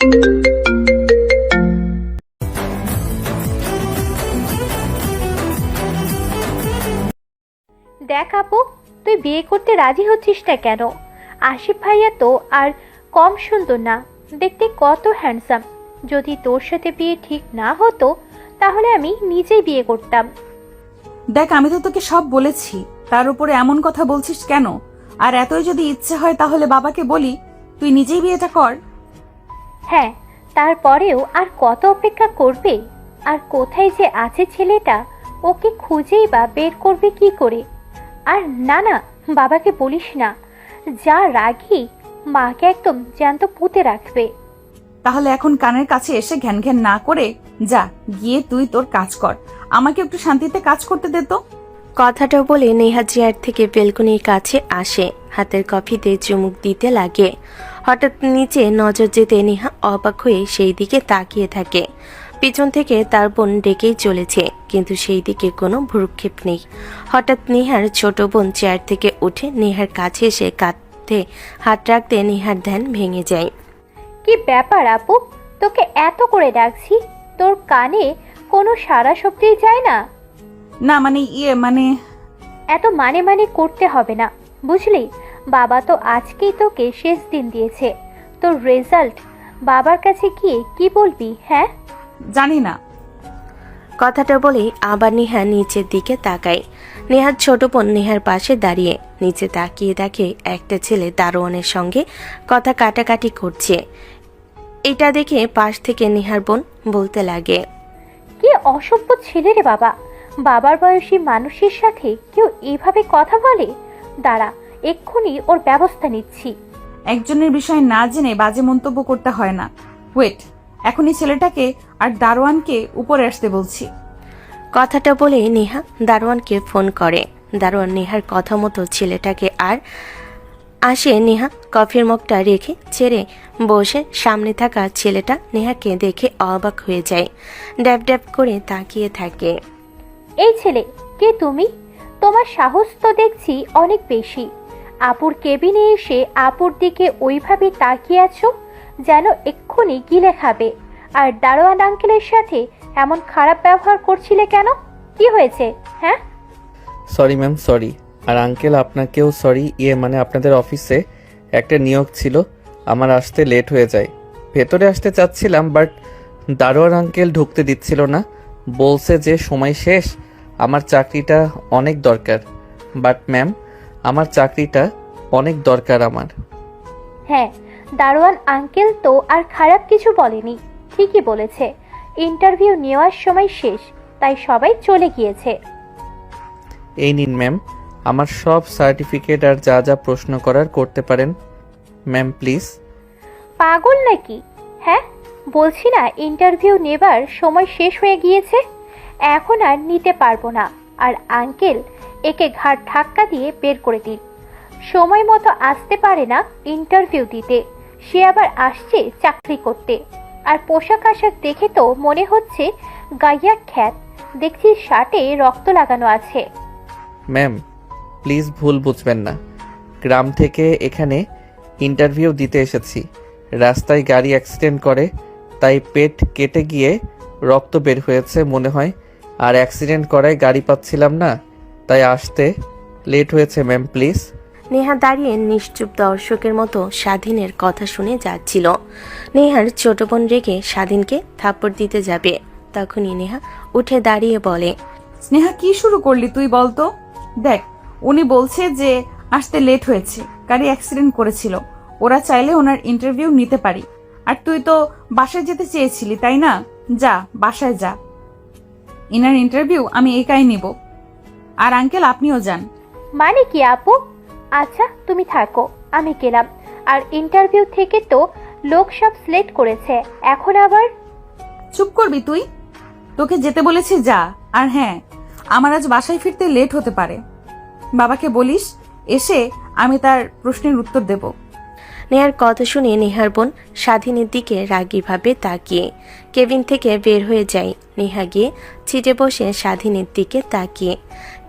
দেখ আপু, তুই বিয়ে করতে রাজি হচ্ছিস না কেন? আশিফ ভাইয়া তো আর কম সুন্দর না, দেখতে কত হ্যান্ডসাম। যদি তোর সাথে বিয়ে ঠিক না হতো তাহলে আমি নিজেই বিয়ে করতাম। দেখ, আমি তো তোকে সব বলেছি, তার উপরে এমন কথা বলছিস কেন? আর এতই যদি ইচ্ছে হয় তাহলে বাবাকে বলি তুই নিজেই বিয়েটা কর। হ্যাঁ, তারপরেও আর কত অপেক্ষা করবে? আর কোথায় যে আছে ছেলেটা, ওকে খুঁজেই বা বের করবে কি করে? আর না না, বাবাকে বলিস না, যা রাগি, মাকে একদম জ্যান্ত পুঁতে রাখবে। তাহলে এখন কানের কাছে এসে ঘ্যান ঘ্যান না করে যা, গিয়ে তুই তোর কাজ কর। আমাকে একটু শান্তিতে কাজ করতে দে তো। কথাটা বলে নেহা চেয়ার থেকে বেলকনির কাছে আসে, হাতের কফিতে চুমুক দিতে লাগে। হঠাৎ নিচে নজর যেতে নেহা অবাক হয়ে সেই দিকে তাকিয়ে থাকে। পিছন থেকে তার বোন ডেকেই চলেছে, কিন্তু সেই দিকে কোনো ভ্রুক্ষেপ নেই। হঠাৎ নেহার ছোট বোন চেয়ার থেকে উঠে নেহার কাছে এসে কাঁধে হাত রাখতে নেহার ধ্যান ভেঙে যায়। কি ব্যাপার আপু, তোকে এত করে ডাকছি, তোর কানে কোনো সারা শব্দই যায় না? না মানে এত মানে করতে হবে না, বুঝলি? বাবা তো আজকেই তোকে শেষ দিন দিয়েছে। তোর রেজাল্ট বাবার কাছে গিয়ে কি বলবি? হ্যাঁ, জানি না। কথাটা বলেই আবার নেহা নিচের দিকে তাকায়। নেহার ছোট বোন নেহার পাশে দাঁড়িয়ে নিচে তাকিয়ে দেখে একটা ছেলে দারোয়ানের সঙ্গে কথা কাটাকাটি করছে। এটা দেখে পাশ থেকে নেহার বোন বলতে লাগে, কি অসভ্য ছেলে রে বাবা! বাবার বয়সী মানুষের সাথে কেউ এভাবে কথা বলে? দাঁড়া, এক্ষুনি ওর ব্যবস্থা নিচ্ছি। একজনের বিষয় না জেনে বাজে মন্তব্য করতে হয় না। ওয়েট, এখনই ছেলেটাকে আর দারোয়ানকে উপরে আসতে বলছি। কথাটা বলে নেহা দারোয়ানকে ফোন করে। দারোয়ান নেহার কথা মতো ছেলেটাকে আর আসে। নেহা কফির মগটা রেখে ছেড়ে বসে সামনে থাকা ছেলেটা নেহাকে দেখে অবাক হয়ে যায়, ড্যাব ড্যাব করে তাকিয়ে থাকে। এই ছেলে, কে তুমি? তোমার সাহস তো দেখছি অনেক বেশি। আপুর কেবিনে এসে আপুর দিকে ওইভাবে তাকিয়ে আছো যেন এক্ষুনি গিলে খাবে। আর দারোয়ান আঙ্কেলের সাথে এমন খারাপ ব্যবহার করছিলে কেন? কি হয়েছে? হ্যাঁ, সরি ম্যাম, সরি। আর আঙ্কেল আপনাকেও সরি। মানে আপনাদের অফিসে একটা নিয়োগ ছিল, আমার আসতে লেট হয়ে যায়। ভেতরে আসতে চাচ্ছিলাম, বাট দারোয়ান আঙ্কেল ঢুকতে দিচ্ছিল না। বলছে যে সময় শেষ, আমার চাকরিটা অনেক দরকার। বাট ম্যাম, আমার চাকরিটা অনেক দরকার আমার। হ্যাঁ, দারোয়ান আঙ্কেল তো আর খারাপ কিছু বলেনি, ঠিকই বলেছে। ইন্টারভিউ নেওয়ার সময় শেষ, তাই সবাই চলে গিয়েছে। এই নিন ম্যাম, আমার সব সার্টিফিকেট আর যা যা প্রশ্ন করার করতে পারেন ম্যাম, প্লিজ। পাগল নাকি? হ্যাঁ, বলছি না ইন্টারভিউ নেবার সময় শেষ হয়ে গিয়েছে, এখন আর নিতে পারবো না। আর আঙ্কেল একে ঘাড় ধাক্কা দিয়ে বের করে দিন। সময় মতো আসতে পারে না ইন্টারভিউ দিতে, সে আবার আসছে চাকরি করতে। আর পোশাক আশাক দেখে তো মনে হচ্ছে গাইয়া খ্যাত, দেখছি শার্টে রক্ত লাগানো আছে। ম্যাম প্লিজ ভুল বুঝবেন না, গ্রাম থেকে এখানে ইন্টারভিউ দিতে এসেছি। রাস্তায় গাড়ি অ্যাক্সিডেন্ট করে, তাই পেট কেটে গিয়ে রক্ত বের হয়েছে মনে হয়। আর অ্যাক্সিডেন্ট করায় গাড়ি পাচ্ছিলাম না, তাই আসতে লেট হয়েছে ম্যাম, প্লিজ। নেহা দাঁড়িয়ে নিশ্চুপ দর্শকের মতো স্বাধীনের কথা শুনে যাচ্ছিল। নেহার ছোট বোন রেগে স্বাধীনকে থাপ্পড় দিতে যাবে, তখনই নেহা উঠে দাঁড়িয়ে বলে, স্নেহা, কি শুরু করলি তুই বলতো? দেখ, উনি বলছে যে আসতে লেট হয়েছে, গাড়ি অ্যাক্সিডেন্ট করেছিল, ওরা চাইলে ওনার ইন্টারভিউ নিতে পারি। আর তুই তো বাসায় যেতে চেয়েছিলি, তাই না? যা, বাসায় যা। ইনার ইন্টারভিউ আমি একাই নিব। আর আঙ্কেল, আপনিও যান। মানে কি আপু? আচ্ছা তুমি থাকো, আমি গেলাম। আর ইন্টারভিউ থেকে তো লোক সব সিলেক্ট করেছে, এখন আবার? চুপ করবি তুই? তোকে যেতে বলেছি, যা। আর হ্যাঁ, আমার আজ বাসায় ফিরতে লেট হতে পারে। বাবাকে বলিস এসে আমি তার প্রশ্নের উত্তর দেব। নেহার কথা শুনে নেহার বোন স্বাধীনের দিকে রাগীভাবে তাকিয়ে কেবিন থেকে বের হয়ে যায়। নেহা গিয়ে ছিটে বসে স্বাধীনের দিকে তাকিয়ে।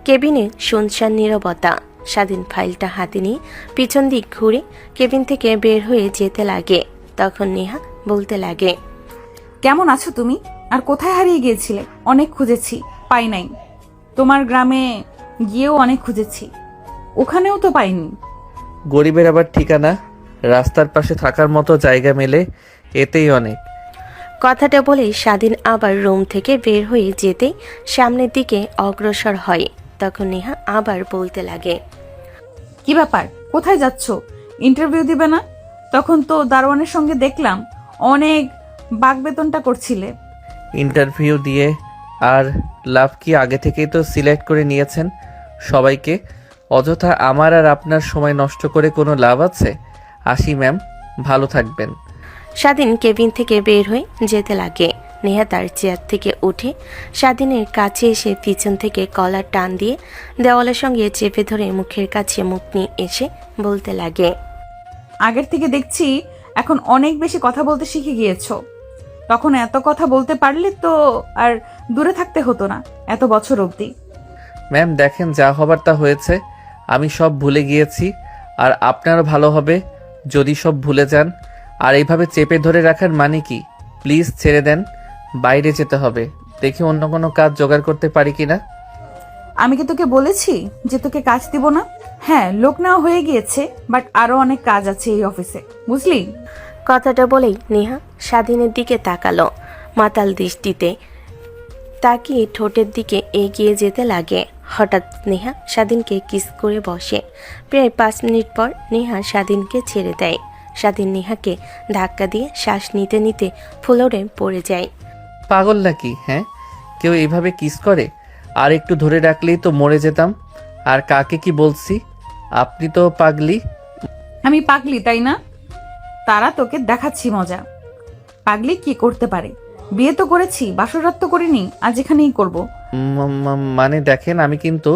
কেবিনে শুনশান নীরবতা। স্বাধীন ফাইলটা হাতে নিয়ে পিছন দিক ঘুরে কেবিন থেকে বের হয়ে যেতে লাগে। তখন নেহা বলতে লাগে। কেমন আছো তুমি? আর কোথায় হারিয়ে গিয়েছিলে? অনেক খুঁজেছি, পাই নাই। তোমার গ্রামে গিয়েও অনেক খুঁজেছি, ওখানেও তো পাইনি। গরিবের আবার ঠিকানা, রাস্তার পাশে থাকার মতো জায়গা মেলে, এতেই অনেক। কথাটা বলেই স্বাধীন আবার রুম থেকে বের হয়ে যেতেই সামনের দিকে অগ্রসর হয়। তখন নেহা আবার বলতে লাগে। কি ব্যাপার, কোথায় যাচ্ছ? ইন্টারভিউ দিবে না? তখন তো দারোয়ানের সঙ্গে দেখলাম অনেক বাগবেতনটা করছিলে। ইন্টারভিউ দিয়ে আর লাভ কি? আগে থেকেই তো সিলেক্ট করে নিয়েছেন সবাইকে। অযথা আমার আর আপনার সময় নষ্ট করে কোনো লাভ আছে? আসি ম্যাম, ভালো থাকবেন। স্বাধীন কেবিন থেকে বের হয়ে যেতে লাগে। নেহা তার চেয়ার থেকে উঠে স্বাধীনের কাছে এসে পিছন থেকে কলার টান দিয়ে দেওয়ালের সঙ্গে চেপে ধরে মুখের কাছে মুখ নিয়ে এসে বলতে লাগে। আগের থেকে দেখছি এখন অনেক বেশি কথা বলতে শিখে গিয়েছো। তখন এত কথা বলতে পারলে তো আর দূরে থাকতে হতো না এত বছর অবধি। ম্যাম দেখেন, যা হবার তা হয়েছে, আমি সব ভুলে গিয়েছি। আর আপনারও ভালো হবে যদি সব ভুলে যান। আর এইভাবে চেপে ধরে রাখার মানে কি? প্লিজ ছেড়ে দেন, বাইরে যেতে হবে। দেখি অন্য কোনো কাজ জোগাড় করতে পারি কিনা। আমি কি তোকে বলেছি যে তোকে কাজ দিব না? হ্যাঁ, লোক নেওয়া হয়ে গিয়েছে, বাট আরো অনেক কাজ আছে এই অফিসে, বুঝলি? কথাটা বলেই নেহা স্বাধীনের দিকে তাকালো। মাতাল দৃষ্টিতে তাকিয়ে ঠোঁটের দিকে এগিয়ে যেতে লাগে। হঠাৎ নেহা স্বাধীনকে কিস করে বসে। প্রায় 5 মিনিট পর নেহা স্বাধীনকে ছেড়ে দেয়। স্বাধীন নেহাকে ধাক্কা দিয়ে শ্বাস নিতে নিতে ফ্লোরে পড়ে যায়। পাগল নাকি? হ্যাঁ, কেউ এইভাবে কিস করে? আর একটু ধরে রাখলেই তো মরে যেতাম। আর কাকে কি বলছি? আপনি তো পাগলি। আমি পাগলি তাই না? তারা তোকে দেখাচ্ছি মজা। পাগলি কি করতে পারে? বিয়ে তো করেছি, বাসরাত তো করিনি, আজ এখানেই করব। মানে দেখেন, আমি কিন্তু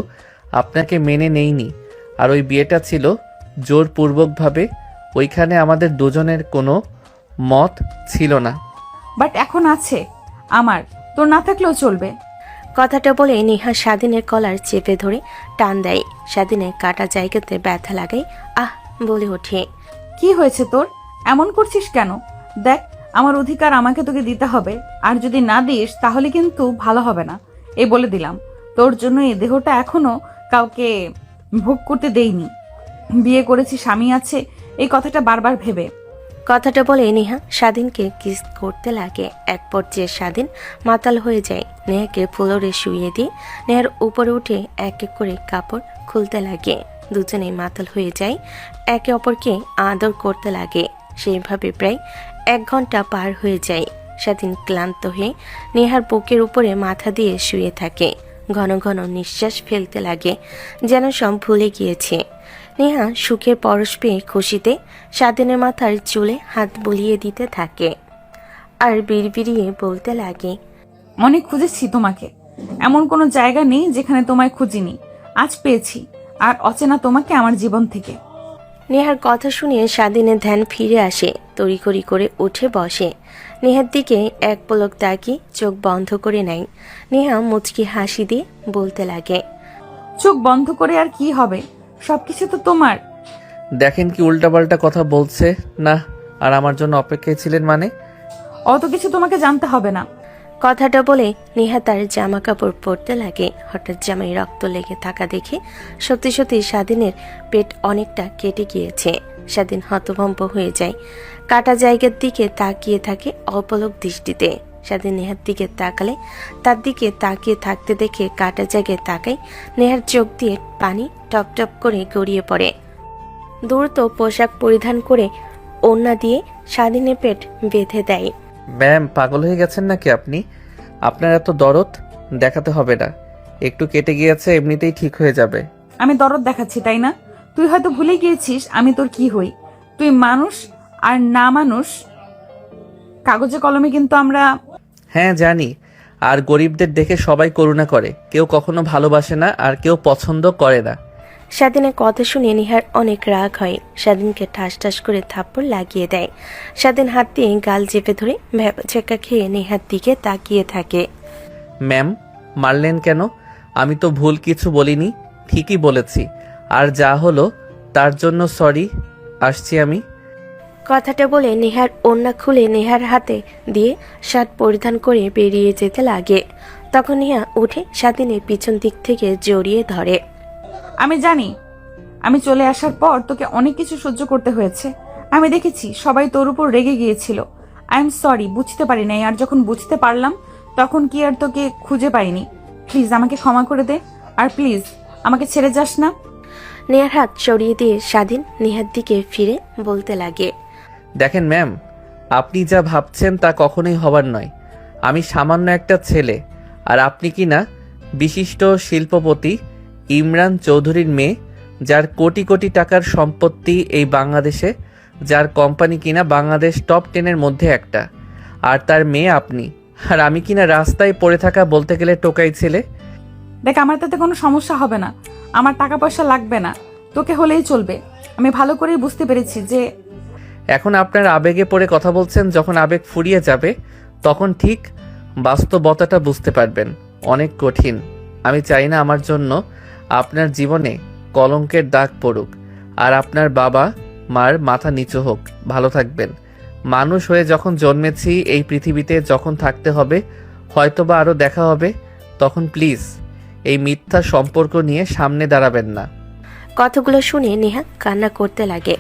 আপনাকে মেনে নেইনি। আর ওই বিয়েটা ছিল জোরপূর্বকভাবে। ওইখানে আমাদের দুজনের কোনো মত ছিল না। বাট এখন আছে আমার, তোর না থাকলেও চলবে। কথাটা বলে নেহা স্বাধীনের কলার চেপে ধরে টান দেয়। স্বাধীনের কাটা জায়গাতে ব্যথা লাগায় আহ বলে ওঠে। কি হয়েছে তোর? এমন করছিস কেন? দেখ, আমার অধিকার আমাকে তোকে দিতে হবে, আর যদি না দিস তাহলে কিন্তু ভালো হবে না। এই বলে দিলাম, তোর জন্য এই দেহটা এখনো কাউকে ভোগ করতে দেইনি। বিয়ে করেছি, স্বামী আছে, এই কথাটা বারবার ভেবে। কথাটা বলে নেহা স্বাধীনকে কিস করতে লাগে। এক পর্যায়ে স্বাধীন মাতাল হয়ে যায়। নেহাকে ফ্লোরে শুইয়ে দিয়ে নেহার উপরে উঠে এক এক করে কাপড় খুলতে লাগে। দুজনেই মাতাল হয়ে যায়, একে অপরকে আদর করতে লাগে। সেইভাবে প্রায় 1 ঘন্টা পার হয়ে যায়। স্বাধীন ক্লান্ত হয়ে নেহার বুকের উপরে মাথা দিয়ে শুয়ে থাকে। ঘন ঘন নিঃশ্বাস ফেলতে লাগে, যেন সব ভুলে গিয়েছে। নেহা সুখের পরশ পেয়ে খুশিতে স্বাধীনের মাথার চুলে হাত বুলিয়ে দিতে থাকে আর বিড়বিড়িয়ে বলতে লাগে। অনেক খুঁজেছি তোমাকে, এমন কোনো জায়গা নেই যেখানে তোমায় খুঁজিনি। আজ পেয়েছি, আর অচেনা তোমাকে আমার জীবন থেকে। নেহার কথা শুনে স্বাধীনের ধ্যান ফিরে আসে। তড়িঘড়ি করে উঠে বসে। নেহার দিকে এক পলক তাকিয়ে চোখ বন্ধ করে নেয়। নেহা মুচকি হাসি দিয়ে বলতে লাগে। চোখ বন্ধ করে আর কি হবে? সবকিছু তো তোমার। দেখেন কি উল্টাপাল্টা কথা বলছে না। আর আমার জন্য অপেক্ষায় ছিলেন মানে? অত কিছু তোমাকে জানতে হবে না। কথাটা বলে নেহা তার জামা কাপড় পরতে লাগে। হঠাৎ জামায় রক্ত লেগে থাকা দেখে সত্যি সত্যি স্বাধীনের পেট অনেকটা কেটে গিয়েছে। স্বাধীন হতভম্ব হয়ে যায়। কাটা জায়গার দিকে তাকিয়ে থাকে অপলক দৃষ্টিতে। স্বাধীন নেহার দিকে তাকালে তার দিকে তাকিয়ে থাকতে দেখে কাটা জায়গায় তাকায়। নেহার চোখ দিয়ে পানি টপ টপ করে গড়িয়ে পড়ে। দ্রুত পোশাক পরিধান করে ওড়না দিয়ে স্বাধীনের পেট বেঁধে দেয়। ম্যাম, পাগল হয়ে গেছেন নাকি আপনি? আপনার এত দরদ দেখাতে হবে না। একটু কেটে গিয়েছে, এমনিতেই ঠিক হয়ে যাবে। আমি দরদ দেখাচ্ছি তাই না? তুই হয়তো ভুলে গিয়েছিস আমি তোর কি হই। তুই মানুষ আর না মানুষ কাগজে কলমে কিন্তু আমরা। হ্যাঁ জানি। আর গরিবদের দেখে সবাই করুণা করে, কেউ কখনো ভালোবাসে না, আর কেউ পছন্দ করে না। স্বাধীনের কথা শুনে নিহার অনেক রাগ হয়। স্বাধীনকে ঠাস ঠাস করে থাপ্পড় লাগিয়ে দেয়। স্বাধীন হাত দিয়ে গাল চেপে ধরে ভ্যাপা খেয়ে নেহার দিকে তাকিয়ে থাকে। ম্যাম, মারলেন কেন? আমি তো ভুল কিছু বলিনি, ঠিকই বলেছি। আর যা হলো তার জন্য সরি। আসছি আমি। কথাটা বলে নেহার ওড়না খুলে নেহার হাতে দিয়ে শার্ট পরিধান করে বেরিয়ে যেতে লাগে। তখন নেহা উঠে স্বাধীনের পিছন দিক থেকে জড়িয়ে ধরে। আমি জানি আমি চলে আসার পর তোকে অনেক কিছু সহ্য করতে হয়েছে। আমি দেখেছি সবাই তোর উপর রেগে গিয়েছিল। আই এম সরি, বুঝতে পারি নাই, আর যখন বুঝতে পারলাম তখন কি আর তোকে খুঁজে পাইনি। প্লিজ আমাকে ক্ষমা করে দে, আর প্লিজ আমাকে ছেড়ে যাস না। নেহার হাত সরিয়ে দিয়ে স্বাধীন নেহার দিকে ফিরে বলতে লাগে, দেখেন ম্যাম, আপনি যা ভাবছেন তা কখনোই হবার নয়। আমি সামান্য একটা ছেলে, আর আপনি কি না বিশিষ্ট শিল্পপতি ইমরান চৌধুরীর মেয়ে, যার কোটি কোটি টাকার সম্পত্তি এই বাংলাদেশে, যার কোম্পানি কিনা বাংলাদেশ টপ 10-এর মধ্যে একটা, আর তার মেয়ে আপনি। আর আমি কিনা রাস্তায় পড়ে থাকা বলতে গেলে টোকাই ছেলে। দেখ, আমার তাতে কোনো সমস্যা হবে না, আমার টাকা পয়সা লাগবে না, তোকে হলেই চলবে। আমি ভালো করেই বুঝতে পেরেছি যে এখন আপনার আবেগে পড়ে কথা বলছেন, যখন আবেগ ফুরিয়ে যাবে তখন ঠিক বাস্তবতাটা বুঝতে পারবেন। অনেক কঠিন। আমি চাই না আমার জন্য আপনার জীবনে কলঙ্কের দাগ পড়ুক, আর আপনার বাবা মার মাথা নিচু হোক। ভালো থাকবেন। মানুষ হয়ে যখন জন্মেছি এই পৃথিবীতে, যখন থাকতে হবে, হয়তোবা আরও দেখা হবে, তখন প্লিজ এই মিথ্যা সম্পর্ক নিয়ে সামনে দাঁড়াবেন না। কথাগুলো শুনে নেহা কান্না করতে লাগে।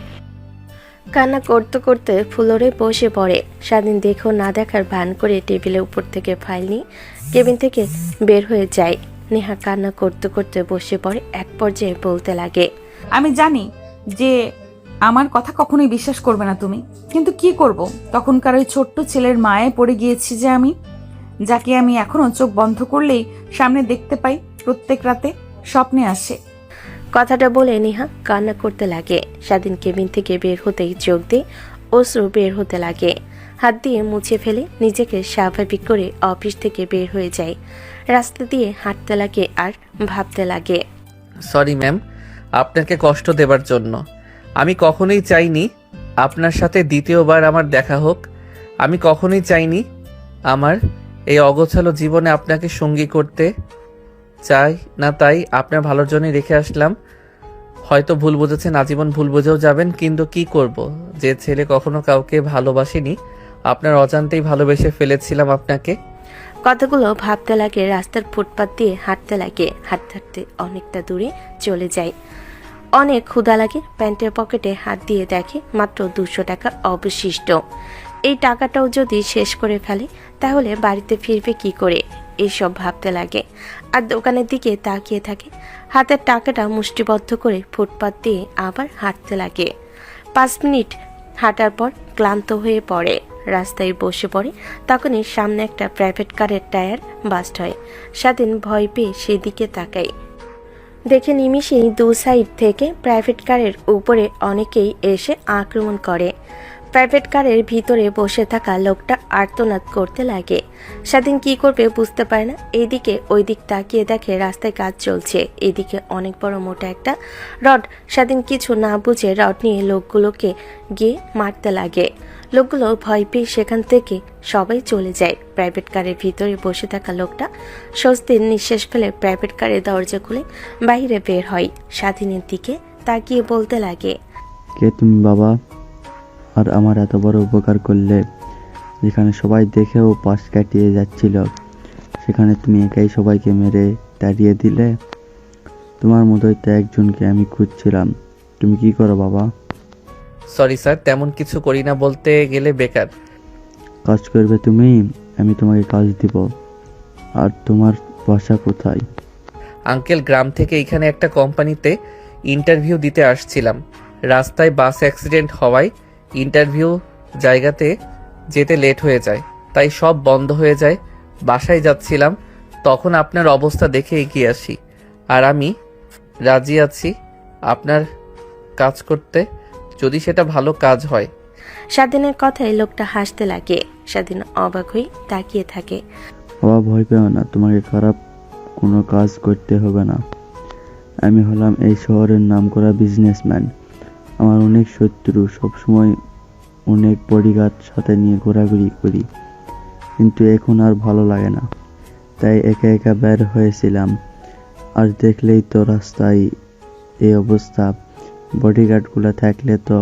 কান্না করতে করতে ফ্লোরে বসে পড়ে। স্বাধীন দেখো না দেখার ভান করে টেবিলের উপর থেকে ফাইল নিয়ে কেবিন থেকে বের হয়ে যায়। নেহা কান্না করতে করতে বসে পড়ে। এক পর্যায়ে বলতে লাগে, আমি জানি যে আমার কথা কখনোই বিশ্বাস করবে না তুমি, কিন্তু কি করব, তখনকার ওই ছোট্ট ছেলের মায়ে পড়ে গিয়েছি যে আমি, যাকে আমি এখনো চোখ বন্ধ করলেই সামনে দেখতে পাই, প্রত্যেক রাতে স্বপ্নে আসে। কথাটা বলে নেহা কান্না করতে লাগে। স্বাধীন কেবিন থেকে বের হতেই চোখ দিয়ে অশ্রু বের হতে লাগে। হাত দিয়ে মুছে ফেলে নিজেকে স্বাভাবিক করে অফিস থেকে বের হয়ে যায়। রাস্তা দিয়ে হাঁটতে লাগে আর ভাবতে লাগে, সরি ম্যাম, আপনাকে কষ্ট দেবার জন্য। আমি কখনোই চাইনি আপনার সাথে দ্বিতীয়বার আমার দেখা হোক। আমি কখনোই চাইনি আমার এই অগোছালো জীবনে আপনাকে সঙ্গী করতে। চাই না, তাই আপনার ভালোর জন্যই রেখে আসলাম। হয়তো ভুল বুঝেছেন, আজীবন ভুল বুঝেও যাবেন, কিন্তু কি করব, যে ছেলে কখনো কাউকে ভালোবাসেনি, আপনার অজান্তেই ভালোবেসে ফেলেছিলাম আপনাকে। কথাগুলো ভাবতে লাগে। রাস্তার ফুটপাত দিয়ে হাঁটতে লাগে। হাঁটতে হাঁটতে অনেকটা দূরে চলে যায়। অনেক ক্ষুধা লাগে। প্যান্টের পকেটে হাত দিয়ে দেখে মাত্র 200 টাকা অবশিষ্ট। এই টাকাটাও যদি শেষ করে ফেলে তাহলে বাড়িতে ফিরবে কি করে, এইসব ভাবতে লাগে। আর দোকানের দিকে তাকিয়ে থাকে। হাতের টাকাটা মুষ্টিবদ্ধ করে ফুটপাত দিয়ে আবার হাঁটতে লাগে। 5 মিনিট হাঁটার পর ক্লান্ত হয়ে পড়ে। রাস্তায় বসে পড়ে। তখনই সামনে একটা প্রাইভেট কারের টায়ার বাস্ট হয়। স্বাধীন ভয় পেয়ে সেদিকে তাকায়। দেখে নিমিষেই 2 সাইড থেকে প্রাইভেট কারের উপরে অনেকেই এসে আক্রমণ করে। প্রাইভেট কারের ভিতরে বসে থাকা লোকটা আর্তনাদ করতে লাগে। স্বাধীন কি করবে বুঝতে পারে না। এইদিকে ওইদিক তাকিয়ে দেখে রাস্তায় কাজ চলছে। এদিকে অনেক বড় মোটা একটা রড। স্বাধীন কিছু না বুঝে রড নিয়ে লোকগুলোকে গিয়ে মারতে লাগে। লোকগুলো ভয় পেয়ে সেখান থেকে সবাই চলে যায়। প্রাইভেট কারের ভিতরে বসে থাকা লোকটা স্বস্তির নিঃশ্বাস ফেলে প্রাইভেট কারের দরজা খুলে বাইরে বের হয়। স্বাধীনের দিকে তাকিয়ে বলতে লাগে, কে তুমি বাবা? আর আমার এত বড় উপকার করলে, যেখানে সবাই দেখেও পাশ কাটিয়ে যাচ্ছিল সেখানে তুমি একাই সবাইকে মেরে তাড়িয়ে দিলে। তোমার মতোই তো একজনকে আমি খুঁজছিলাম। তুমি কি করো বাবা? সরি স্যার, তেমন কিছু করি না, বলতে গেলে বেকার। কাজ করবে তুমি? আমি তোমাকে কাজ দিব। আর তোমার বাসা কোথায়? আঙ্কেল, গ্রাম থেকে এখানে একটা কোম্পানিতে ইন্টারভিউ দিতে আসছিলাম। রাস্তায় বাস অ্যাক্সিডেন্ট হওয়ায় ইন্টারভিউ জায়গাতে যেতে লেট হয়ে যায়, তাই সব বন্ধ হয়ে যায়। বাসায় যাচ্ছিলাম, তখন আপনার অবস্থা দেখে এগিয়ে আসি। আর আমি রাজি আছি আপনার কাজ করতে, যদি সেটা ভালো কাজ হয়। স্বাধীনের কথায় লোকটা হাসতে লাগে। স্বাধীন অবাক হয়ে তাকিয়ে থাকে। বাবা ভয় পেও না, তোমাকে খারাপ কোনো কাজ করতে হবে না। আমি হলাম এই শহরের নামকরা বিজনেসম্যান। আমার অনেক শত্রু, সবসময় অনেক বডিগার্ড সাথে নিয়ে ঘোরাঘুরি করি, কিন্তু এখন আর ভালো লাগে না, তাই একা একা বের হয়েছিলাম। আর দেখলেই তো রাস্তায় এই অবস্থা। বডিগার্ডগুলো থাকলে তো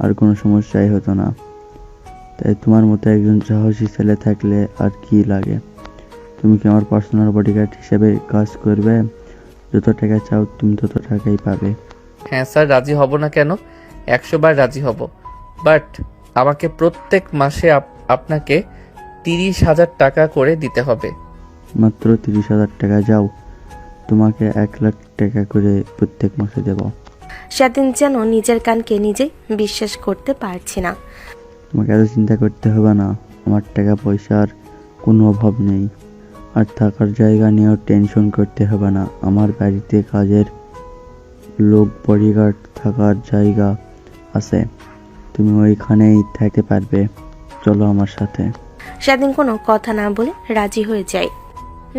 আর কোনো সমস্যাই হতো না। তাই তোমার মতো একজন সাহসী ছেলে থাকলে আর কি লাগে। তুমি কি আমার পার্সোনাল বডিগার্ড হিসেবে কাজ করবে? যত টাকা চাও তুমি তত টাকাই পাবে। হ্যাঁ স্যার, রাজি হব না কেন? 100 বার রাজি হব। বাট আমাকে প্রত্যেক মাসে আপনাকে 30,000 টাকা করে দিতে হবে। মাত্র 30,000 টাকা? যাও, তোমাকে 1,00,000 টাকা করে প্রত্যেক মাসে দেব। স্বাধীন যেন নিজের কানকে নিজে বিশ্বাস করতে পারছে না। তোমাকে এত চিন্তা করতে হবে না, আমার টাকা পয়সার কোনো অভাব নেই। আর থাকার জায়গা নিয়েও টেনশন করতে হবে না। আমার বাড়িতে কাজের লোক, বডিগার্ড, থাকার জায়গা আছে, তুমি ওইখানেই থাকতে পারবে। চলো আমার সাথে। স্বাধীন কোনো কথা না বলে রাজি হয়ে যায়।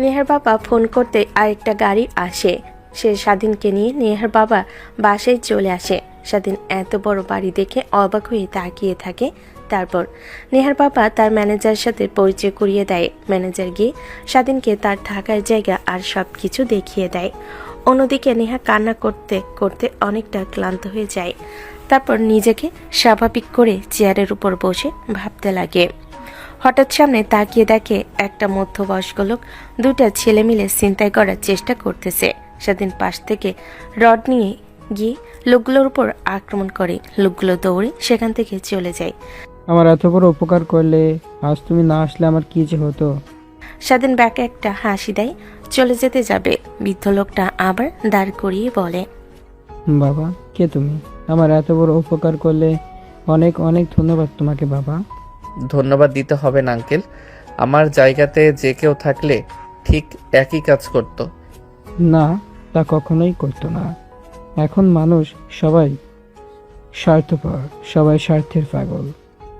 নেহার বাবা ফোন করতে আরেকটা গাড়ি আসে। সে স্বাধীনকে নিয়ে নেহার বাবা বাসায় চলে আসে। স্বাধীন এত বড় বাড়ি দেখে অবাক হয়ে তাকিয়ে থাকে। তারপর নেহার বাবা তার ম্যানেজারের সাথে পরিচয় করিয়ে দেয়। ম্যানেজার গিয়ে স্বাধীনকে তার থাকার জায়গা আর সব কিছু দেখিয়ে দেয়। অন্যদিকে নেহা কান্না করতে করতে অনেকটা ক্লান্ত হয়ে যায়। তারপর নিজেকে স্বাভাবিক করে চেয়ারের উপর বসে ভাবতে লাগে। হঠাৎ সামনে তাকিয়ে দেখে একটা মধ্যবয়স্ক লোক দুটা ছেলে মিলে ছিনতাই করার চেষ্টা করতেছে। সেদিন পাশ থেকে রড নিয়ে গিয়ে লোকগুলোর উপর আক্রমণ করে। লোকগুলো দৌড়ে সেখান থেকে চলে যায়। আমার এত বড় উপকার করলে আজ তুমি না আসলে আমার কি যে হতো। স্বাধীন ব্যাকে একটা হাসি দেয়। চলে যেতে যাবে, বৃদ্ধ লোকটা আবার দাঁড় করিয়ে বলে, বাবা, কে তুমি? আমার এত বড় উপকার করলে অনেক অনেক ধন্যবাদ তোমাকে বাবা। ধন্যবাদ দিতে হবে না আঙ্কেল। আমার জায়গাতে যে কেউ থাকলে ঠিক একই কাজ করত। না, তা কখনোই করতো না। এখন মানুষ সবাই স্বার্থপর, সবাই স্বার্থের পাগল।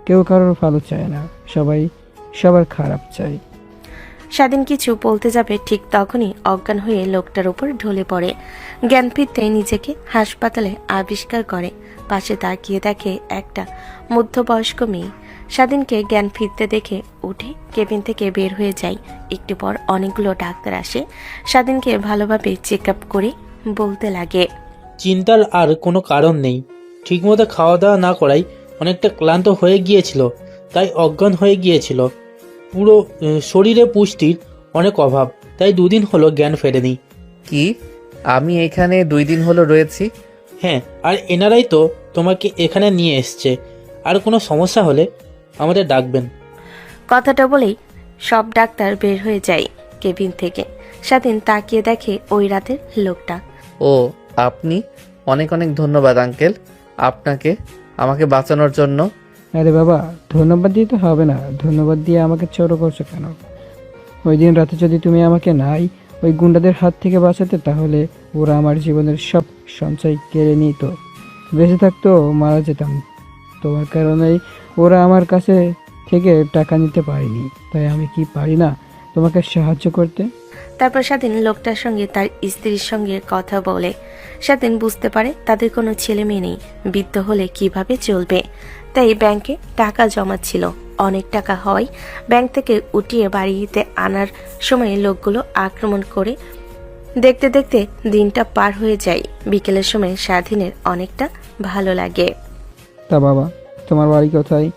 কেউ কারোর ভালো চায় না, সবাই সবার খারাপ চায়। স্বাধীন কিছু বলতে যাবে, ঠিক তখনই অজ্ঞান হয়ে লোকটার উপর ঢলে পড়ে। জ্ঞান ফিরতে নিজেকে হাসপাতালে আবিষ্কার করে। পাশে তাকিয়ে দেখে একটা মধ্যবয়স্ক মেয়ে। স্বাধীনকে জ্ঞান ফিরতে দেখে উঠে কেবিন থেকে বের হয়ে যায়। একটু পর অনেকগুলো ডাক্তার আসে। স্বাধীনকে ভালোভাবে চেক আপ করে বলতে লাগে, চিন্তার আর কোনো কারণ নেই। ঠিকমতো খাওয়া দাওয়া না করাই অনেকটা ক্লান্ত হয়ে গিয়েছিল, তাই অজ্ঞান হয়ে গিয়েছিল। পুরো শরীরে পুষ্টির অনেক অভাব, তাই 2 দিন হলো জ্ঞান ফেরেনি। কি? আমি এখানে 2 দিন হলো রয়েছি? হ্যাঁ, আর এনারাই তো তোমাকে এখানে নিয়ে এসছে। আর কোনো সমস্যা হলে আমাদের ডাকবেন। কথাটা বলেই সব ডাক্তার বের হয়ে যায় কেবিন থেকে। স্বাধীন তাকিয়ে দেখে ওই রাতের লোকটা। ও আপনি? অনেক অনেক ধন্যবাদ আঙ্কেল আপনাকে আমাকে বাঁচানোর জন্য। আরে বাবা, ধন্যবাদ দিতে হবে না। ধন্যবাদ দিয়ে আমাকে ছোট করছো কেন? ওই দিন রাতে যদি তুমি আমাকে নাই ওই গুন্ডাদের হাত থেকে বাঁচাতে, তাহলে ওরা আমার জীবনের সব সঞ্চয় কেড়ে নিত। বেঁচে থাকতো মারা যেতাম। তোমার কারণেই ওরা আমার কাছে থেকে টাকা নিতে পারেনি। তাই আমি কি পারি না তোমাকে সাহায্য করতে? তারপর স্বাধীন লোকটার সঙ্গে তার স্ত্রীর সঙ্গে কথা বলে। স্বাধীন বুঝতে পারে তাদের কোনো ছেলে মেয়ে নেই, বৃদ্ধ হলে কিভাবে চলবে। তাই ব্যাংকে টাকা জমাচ্ছিল। অনেক টাকা হওয়ায় ব্যাংক থেকে উঠিয়ে বাড়িতে আনার সময় লোকগুলো আক্রমণ করে। দেখতে দেখতে দিনটা পার হয়ে যায়। বিকেলের সময় স্বাধীনের অনেকটা ভালো লাগে। তা বাবা, তোমার বাড়ি কোথায়?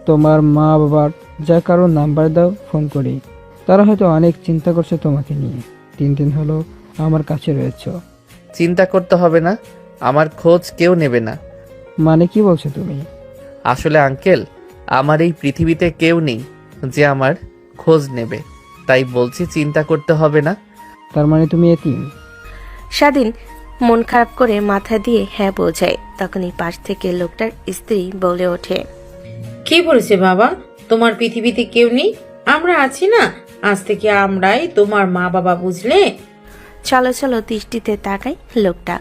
তোমার মা বাবার যা কারোর নাম্বার দাও, ফোন করি। তারা হয়তো অনেক চিন্তা করছে তোমাকে নিয়ে। 3 দিন হলো আমার কাছে রয়েছো। চিন্তা করতে হবে না, আমার খোঁজ কেউ নেবে না। মানে কি বলছো তুমি? আসলে আঙ্কেল, আমার এই পৃথিবীতে কেউ নেই যে আমার খোঁজ নেবে, তাই বলছি চিন্তা করতে হবে না। তার মানে তুমি এতিম? স্বাধীন মন খারাপ করে মাথা দিয়ে হ্যাঁ বোঝায়। তখনই পাশ থেকে লোকটার স্ত্রী বলে ওঠে, কি বলেছে বাবা? তোমার পৃথিবীতে কেউ নেই, আমরা আছি না। আজ থেকে আমরাই তোমার মা বাবা, বুঝলে? চলো চলো দৃষ্টিতে তাকায় লোকটা।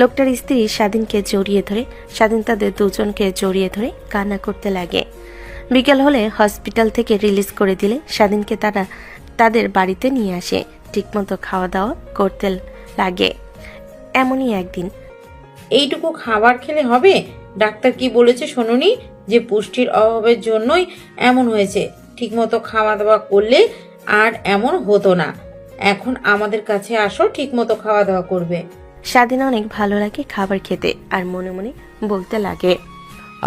লোকটার স্ত্রী স্বাধীনকে জড়িয়ে ধরে। স্বাধীন তাদের দুজনকে জড়িয়ে ধরে কান্না করতে লাগে। বিকেল হলে হসপিটাল থেকে রিলিজ করে দিলে স্বাধীনকে তারা তাদের বাড়িতে নিয়ে আসে। ঠিকমতো খাওয়া দাওয়া করতে লাগে। এমনই একদিন, এইটুকু খাবার খেলে হবে? ডাক্তার কি বলেছে শোনোনি? যে পুষ্টির অভাবের জন্যই এমন হয়েছে। ঠিকমতো খাওয়া দাওয়া করলে আর এমন হতো না। এখন আমাদের কাছে আসো, ঠিকমতো খাওয়া দাওয়া করবে। স্বাধীন অনেক ভালো লাগে খাবার খেতে, আর মনে মনে বলতে লাগে,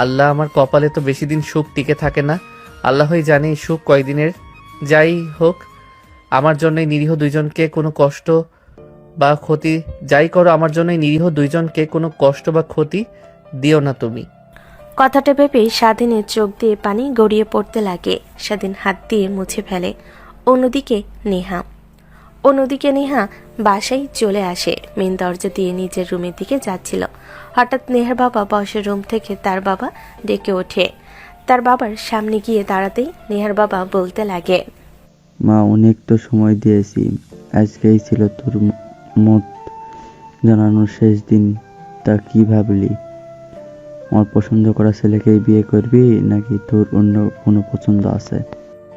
আল্লাহ, আমার কপালে তো বেশি দিন সুখ টিকে থাকে না। আল্লাহই জানে এই সুখ কয়দিনের। যাই হোক, আমার জন্যই নিরীহ দুইজনকে কোনো কষ্ট বা ক্ষতি, যাই করো আমার জন্যই নিরীহ দুইজনকে কোনো কষ্ট বা ক্ষতি দিও না তুমি। কথাটা ভেবে স্বাধীনের চোখ দিয়ে পানি গড়িয়ে পড়তে লাগে। স্বাধীন হাত দিয়ে মুছে ফেলে। অন্যদিকে নেহা বাসায় চলে আসে। মেন দরজা দিয়ে নিজের রুমের দিকে যাচ্ছিল। হঠাৎ নেহার বাবা বসের রুম থেকে তার বাবা ডেকে ওঠে। তার বাবার সামনে গিয়ে দাঁড়াতেই নেহার বাবা বলতে লাগে, মা, অনেক তো সময় দিয়েছি। আজকেই ছিল তোর মত জানানোর শেষ দিন। তা কি ভাবলি? আমার পছন্দ করা ছেলেকেই বিয়ে করবি নাকি তোর অন্য কোনো পছন্দ আছে?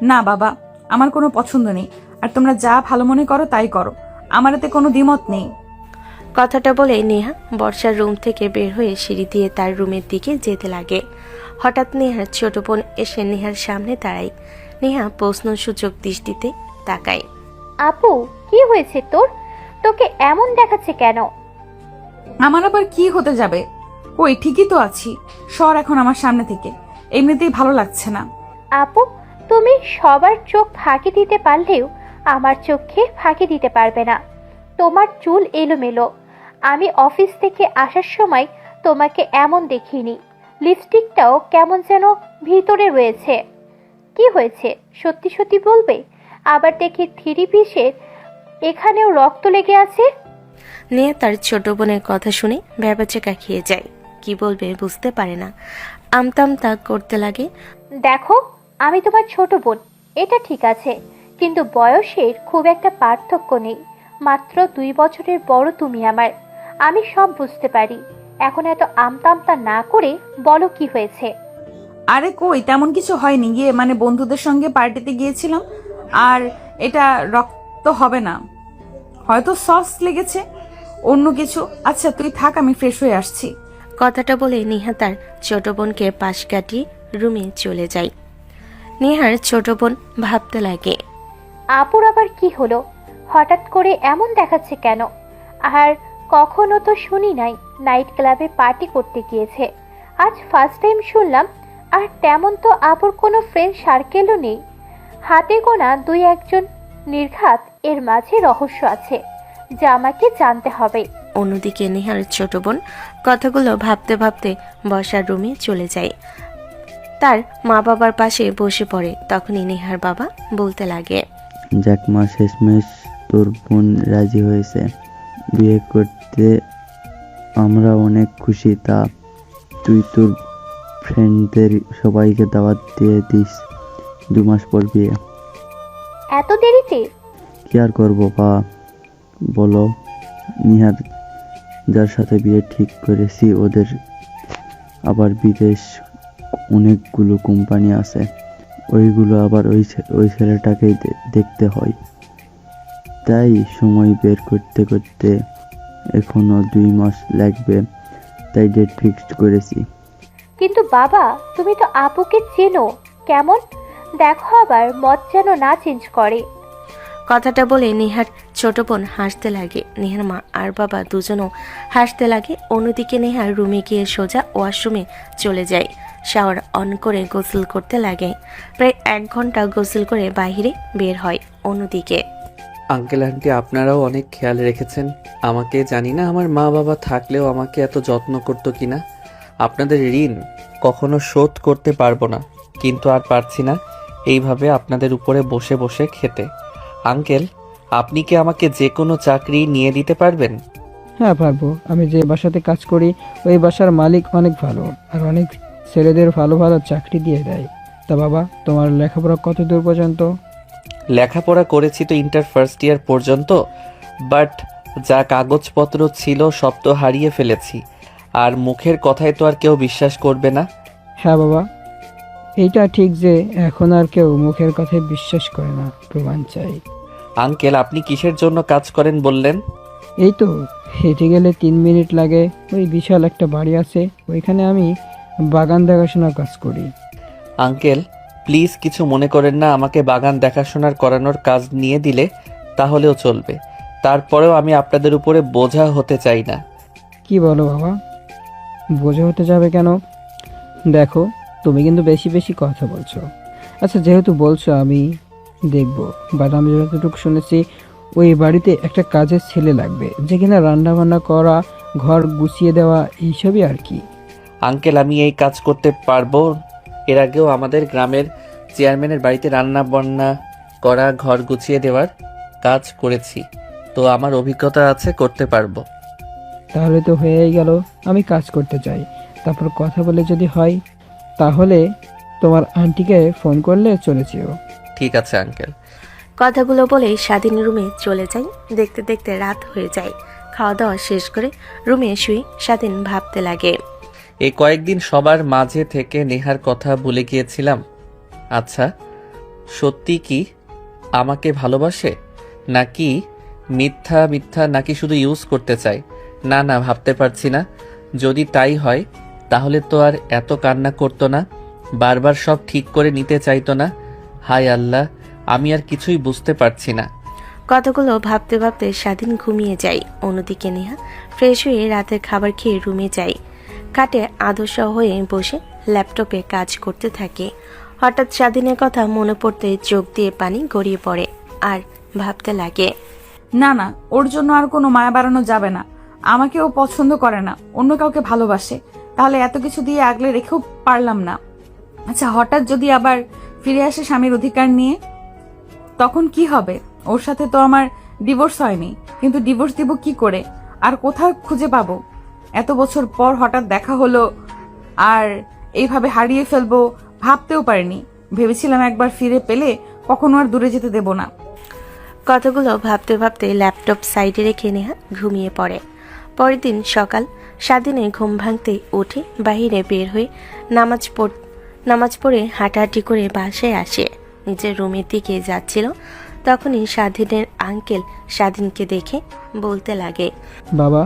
না বাবা, আমার কোনো পছন্দ নেই, আর তোমরা যা ভালো মনে করো তাই করো, আমার এতে কোনো দ্বিমত নেই। কথাটা বলে নেহা বর্ষার রুম থেকে বের হয়ে সিঁড়ি দিয়ে তার রুমের দিকে যেতে লাগে। হঠাৎ নেহার ছোট বোন এসে নেহার সামনে দাঁড়ায়। নেহা প্রশ্নসূচক দৃষ্টিতে তাকায়। আপু, কি হয়েছে তোর? তোকে এমন দেখাচ্ছে কেন? আমার আবার কি হতে যাবে? ওই ঠিকই তো আছি। সর এখন আমার সামনে থেকে, এমনিতেই ভালো লাগছে না। আপু, তুমি সবার চোখ ফাঁকি দিতে পারলেও আমার চোখে ফাঁকি দিতে পারবে না। তোমার চুল এলোমেলো। আমি অফিস থেকে আসার সময় তোমাকে এমন দেখিনি। লিপস্টিকটাও কেমন যেন ভিতরে রয়েছে। কি হয়েছে সত্যি সত্যি বলবে? আবার দেখি 3 পিসের এখানেও রক্ত লেগে আছে। নেহা তার ছোট বোনের কথা শুনে ভ্যাবাচেকা খেয়ে যায়। কি বলবে বুঝতে পারে না। আমতা করতে লাগে। দেখো, আমি তোমার ছোট বোন, এটা ঠিক আছে, কিন্তু বয়সের খুব একটা পার্থক্য নেই। মাত্র 2 বছরের বড় তুমি আমার। আমি সব বুঝতে পারি। এখন এত আমতা না করে বলো কি হয়েছে। আরে কই, তেমন কিছু হয়নি। গিয়ে মানে বন্ধুদের সঙ্গে পার্টিতে গিয়েছিলাম, আর এটা রক্ত হবে না, হয়তো সস লেগেছে, অন্য কিছু। আচ্ছা তুই থাক, আমি ফ্রেশ হয়ে আসছি। কথাটা বলে নেহা তার ছোট বোনকে পাশ কাটিয়ে রুমে চলে যায়। নেহার ছোট বোন ভাবতে লাগে, আপুর আবার কি হলো? হঠাৎ করে এমন দেখাচ্ছে কেন? আর কখনো তো শুনি নাই নাইট ক্লাবে পার্টি করতে গিয়েছে। আজ ফার্স্ট টাইম শুনলাম। আর তেমন তো আপুর কোনো ফ্রেন্ড সার্কেলও নেই। হাতে গোনা 2-1 নির্ঘাত। এর মাঝে রহস্য আছে যা আমাকে জানতে হবে। অন্যদিকে নেহার ছোট বোন কথাগুলো ভাবতে ভাবতে বসার রুমে চলে যায়। তার মা বাবার পাশে বসে পড়ে। তখনই নেহার বাবা বলতে লাগে, যাক মা, শেষমেশ তোর বোন রাজি হয়েছে বিয়ে করতে। আমরা অনেক খুশি। তা তুই তোর ফ্রেন্ডদের সবাইকে দাওয়াত দিয়ে দিস। 2 মাস পর বিয়ে। এত দেরিতে? কি আর করবো বা বলো। নিহার যার সাথে বিয়ে ঠিক করেছি, ওদের আবার বিদেশ অনেকগুলো কোম্পানি আছে। ওইগুলো আবার ওই ছেলেটাকেই দেখতে হয়। তাই সময় বের করতে করতে এখনো 2 মাস লাগবে। তাই ডেট ফিক্সড করেছি। কিন্তু বাবা, তুমি তো আপুকে চেনো। কেমন দেখো, আবার মত যেন না চেঞ্জ করে। কথাটা বলে নেহার ছোট বোন হাসতে লাগে। নেহার মা আর বাবা দুজনও হাসতে লাগে। অন্যদিকে নেহার রুমে গিয়ে সোজা ওয়াশরুমে চলে যায়। শাওয়ার অন করে গোসল করতে লাগে। প্রায় 1 ঘন্টা গোসল করে বাইরে বের হয়। অন্যদিকে আঙ্কেল আন্টি, আপনারাও অনেক খেয়াল রেখেছেন আমাকে। জানি না আমার মা বাবা থাকলেও আমাকে এত যত্ন করতো কিনা। আপনাদের ঋণ কখনো শোধ করতে পারবো না, কিন্তু আর পারছি না এইভাবে আপনাদের উপরে বসে বসে খেতে। আঙ্কেল, আপনি কি আমাকে যে কোনো চাকরি নিয়ে দিতে পারবেন? হ্যাঁ পারবো। আমি যে বাসাতে কাজ করি ওই বাসার মালিক অনেক ভালো, আর অনেক ছেলেদের ভালো ভালো চাকরি দিয়ে দেয়। তা বাবা, তোমার লেখাপড়া কত দূর পর্যন্ত? লেখাপড়া করেছি তো ইন্টার ফার্স্ট ইয়ার পর্যন্ত, বাট যা কাগজপত্র ছিল সব তো হারিয়ে ফেলেছি। আর মুখের কথায় তো আর কেউ বিশ্বাস করবে না। হ্যাঁ বাবা, এইটা ঠিক যে এখন আর কেউ মুখের কথায় বিশ্বাস করে না, প্রমাণ চাই। আঙ্কেল, আপনি কিসের জন্য কাজ করেন বললেন? এই তো হেঁটে গেলে 3 মিনিট লাগে। ওই বিশাল একটা বাড়ি আছে, ওইখানে আমি বাগান দেখাশোনার কাজ করি। আঙ্কেল, প্লিজ কিছু মনে করেন না। আমাকে বাগান দেখাশোনার করানোর কাজ নিয়ে দিলে তাহলেও চলবে। তারপরেও আমি আপনাদের উপরে বোঝা হতে চাই না। কি বলো বাবা, বোঝা হতে যাবে কেন? দেখো, তুমি কিন্তু বেশি বেশি কথা বলছো। আচ্ছা, যেহেতু বলছো আমি দেখব, বাট আমি যতটুকু শুনেছি ওই বাড়িতে একটা কাজের ছেলে লাগবে, যে কিনা রান্না বান্না করা, ঘর গুছিয়ে দেওয়া, এইসবই আর কি। আঙ্কেল, আমি এই কাজ করতে পারবো। এর আগেও আমাদের গ্রামের চেয়ারম্যানের বাড়িতে রান্না বান্না করা, ঘর গুছিয়ে দেওয়ার কাজ করেছি, তো আমার অভিজ্ঞতা আছে, করতে পারবো। তাহলে তো হয়েই গেল। আমি কাজ করতে চাই, তারপর কথা বলে যদি হয় তাহলে তোমার আন্টিকে ফোন করলে চলে যেও। ঠিক আছে আঙ্কেল। কথাগুলো বলে স্বাধীন রুমে চলে যায়। দেখতে দেখতে রাত হয়ে যায়। খাওয়া দাওয়া শেষ করে রুমে শুয়ে স্বাধীন ভাবতে লাগে। এই কয়েকদিন সবার মাঝে থেকে নেহার কথা ভুলে গিয়েছিলাম। আচ্ছা, সত্যি কি আমাকে ভালোবাসে, নাকি মিথ্যা মিথ্যা, নাকি শুধু ইউজ করতে চায়? না না, ভাবতে পারছি না। যদি তাই হয় তাহলে তো আর এত কান্না করতো না, বারবার সব ঠিক করে নিতে চাইতো না। হায় আল্লাহ, আমি আর কিছুই বুঝতে পারছি না। কথাগুলো ভাবতে ভাবতে স্বাধীন ঘুমিয়ে যায়। অন্যদিকে নেহা ফ্রেশ হয়ে রাতের খাবার খেয়ে রুমে যায়। খাটে আদর্শ হয়ে বসে ল্যাপটপে কাজ করতে থাকে। হঠাৎ স্বাধীনের কথা মনে পড়তে চোখ দিয়ে পানি গড়িয়ে পড়ে আর ভাবতে লাগে। না না, ওর জন্য আর কোনো মায়া বাড়ানো যাবে না। আমাকে ও পছন্দ করে না, অন্য কাউকে ভালোবাসে। তাহলে এত কিছু দিয়ে আগলে রেখেও পারলাম না। আচ্ছা, হঠাৎ যদি আবার ফিরে আসে স্বামীর অধিকার নিয়ে, তখন কি হবে? ওর সাথে তো আমার ডিভোর্স হয়নি, কিন্তু ডিভোর্স দিব কি করে, আর কোথাও খুঁজে পাবো? এত বছর পর হঠাৎ দেখা হলো, আর এইভাবে হারিয়ে ফেলবো ভাবতেও পারিনি। ভেবেছিলাম একবার ফিরে পেলে কখনো আর দূরে যেতে দেব না। কথাগুলো ভাবতে ভাবতে ল্যাপটপ সাইডে রেখে নেহা ঘুমিয়ে পড়ে। পরের দিন সকাল, স্বাধীনের ঘুম ভাঙতে উঠে বাইরে বের হয়ে নামাজ পড়ে হাঁটাহাঁটি করে বাসায় আসে। নিজের রুমের দিকে যাচ্ছিল, তখনই স্বাধীনের আঙ্কেল স্বাধীনকে দেখে বলতে লাগে। বাবা,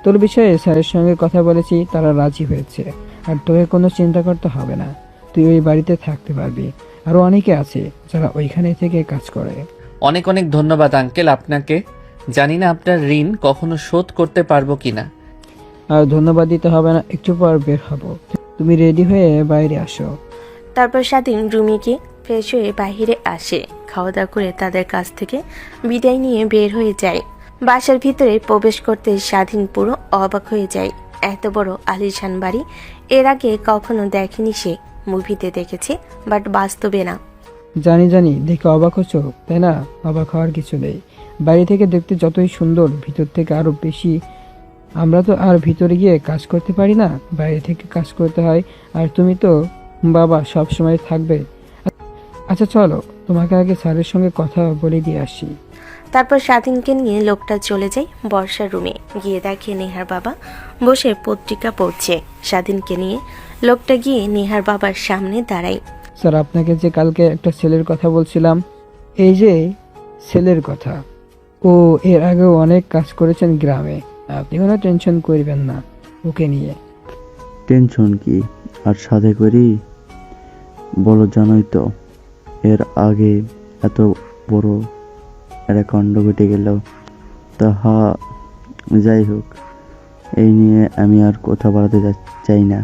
তোর বিষয়ে স্যারের সঙ্গে কথা বলেছি, তারা রাজি হয়েছে। আর তোকে কোনো চিন্তা করতে হবে না, তুই ওই বাড়িতে থাকতে পারবি। আরও অনেকে আছে যারা ওইখানে থেকে কাজ করে। অনেক অনেক ধন্যবাদ আঙ্কেল আপনাকে। জানি না আপনার ঋণ কখনো শোধ করতে পারবো কিনা। আর ধন্যবাদ দিতে হবে না, একটু পর বের হব। তুমি রেডি হয়ে বাইরে আসো। তারপর স্বাধীন রুমে গিয়ে ফ্রেশ হয়ে বাইরে আসে। খাওয়া দাওয়া করে তাদের কাছ থেকে বিদায় নিয়ে বের হয়ে যায়। বাসার ভিতরে প্রবেশ করতে স্বাধীন পুরো অবাক হয়ে যায়। এত বড় আলিশান বাড়ি এর আগে কখনো দেখেনি সে। মুভিতে দেখেছে, বাট বাস্তবে না। জানি জানি, দেখে অবাক হচ্ছ তাই না? অবাক হওয়ার কিছু নেই। বাইরে থেকে দেখতে যতই সুন্দর, ভিতর থেকে আরো বেশি। আমরা তো আর ভিতরে গিয়ে কাজ করতে পারি না, বাইরে থেকে কাজ করতে হয়। আর তুমি তো বাবা সব সময় থাকবে। আচ্ছা চলো, তোমাকে আগে স্যারের সঙ্গে কথা বলে দিয়ে আসি। তারপর স্বাধীনকে নিয়ে লোকটা চলে যায় বর্ষার রুমে। গিয়ে দেখে নেহার বাবা বসে পত্রিকা পড়ছে। স্বাধীনকে নিয়ে লোকটা গিয়ে নেহার বাবার সামনে দাঁড়ায়। স্যার, আপনাকে যে কালকে একটা ছেলের কথা বলছিলাম, এই যে ছেলের কথা, ও এর আগেও অনেক কাজ করেছেন গ্রামে। আপনি কোনো টেনশন করবেন না ওকে নিয়ে। টেনশন কি আর সাথে করি বলো? জানোই তো এর আগে এত বড় একটা কাণ্ড ঘটে গেল। তাহা যাই হোক, এই নিয়ে আমি আর কথা বাড়াতে চাই না।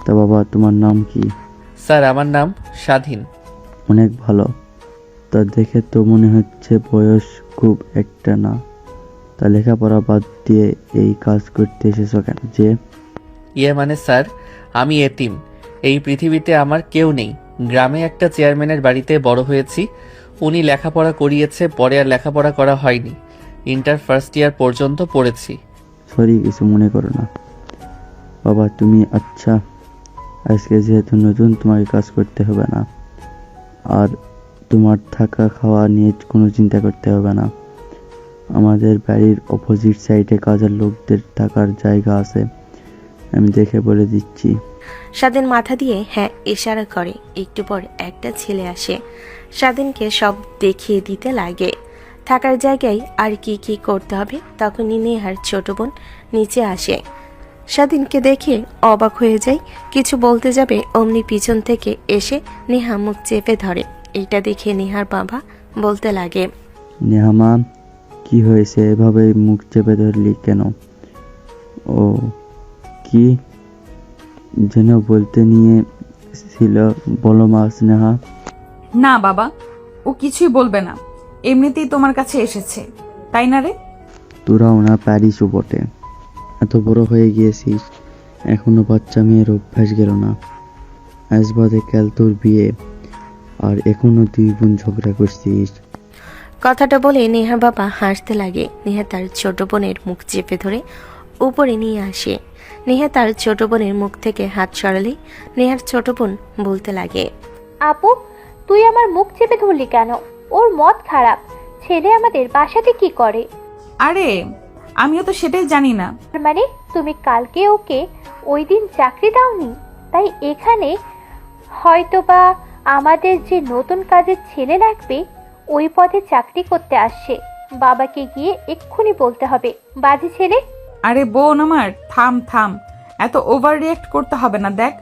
তা বাবা, তোমার নাম কি? স্যার, আমার নাম স্বাধীন। অনেক ভালো। তা দেখে তো মনে হচ্ছে বয়স খুব একটা না। তা লেখাপড়া বাদ দিয়ে এই কাজ করতে এসেছো কেন? যে মানে স্যার, আমি এতিম। এই পৃথিবীতে আমার কেউ নেই। গ্রামে একটা চেয়ারম্যানের বাড়িতে বড় হয়েছি। উনি লেখাপড়া করিয়েছে, পরে আর লেখাপড়া করা হয়নি। ইন্টার ফার্স্ট ইয়ার পর্যন্ত পড়েছি। সরি, কিছু মনে করো না বাবা। তুমি আচ্ছা, আজকে যেহেতু নতুন, তোমাকে কাজ করতে হবে না। আর তোমার থাকা খাওয়া নিয়ে কোনো চিন্তা করতে হবে না। আমাদের বাড়ির অপোজিট সাইডে কাজের লোকদের থাকার জায়গা আছে, আমি দেখে বলে দিচ্ছি। স্বাধীন মাথা দিয়ে হ্যাঁ ইশারা করে। একটু পর একটা ছেলে আসে, স্বাধীনকে সব দেখিয়ে দিতে লাগে। থাকার জায়গায় আর কি কি করতে হবে। তখনই নেহার ছোট বোন নিচে আসে। স্বাধীনকে দেখে অবাক হয়ে যায়। কিছু বলতে যাবে, অমনি পিছন থেকে এসে নেহা মুখ চেপে ধরে। এটা দেখে নেহার বাবা বলতে লাগে। নেহামা, কি হয়েছে? এভাবে মুখ চেপে ধরলি কেন? ও কি? যেন বলতে নিয়ে ছিল, বলো মা স্নেহা। না বাবা, ও কিছুই বলবে না, এমনিতেই তোমার কাছে এসেছে, তাই না রে? তোরাও না পারিসও বটে, এত বড় হয়ে গিয়েছিস, এখনো বাচ্চা মেয়ের অভ্যাস গেল না। আজ বাদে কাল তোর বিয়ে, আর এখনো দুই বোন ঝগড়া করছিস। কথাটা বলে নেহার বাবা হাসতে লাগে। নেহা তার ছোট বোনের মুখ চেপে ধরে উপরে নিয়ে আসে। নেহা তার ছোট বোনের মুখ থেকে হাত সরালে নেহার ছোট বোন বলতে লাগে, আপু, তুই আমার মুখ চেপে ধরলি কেন? ওর মত খারাপ। ছেলে আমাদের বাসাতে কি করে? আরে আমিও তো সেটাই জানি না। তার মানে তুমি কালকে ওকে ওই দিন চাকরি দাওনি, তাই এখানে হয়তোবা আমাদের যে নতুন কাজের ছেলে লাগবে ওই পদে চাকরি করতে আসছে। বাবাকে গিয়ে এক্ষুনি বলতে হবে, বাজে ছেলে। আরে বোন আমার, থাম থাম, এত ওভার রিয়াক্ট করতে হবে না। দেখ,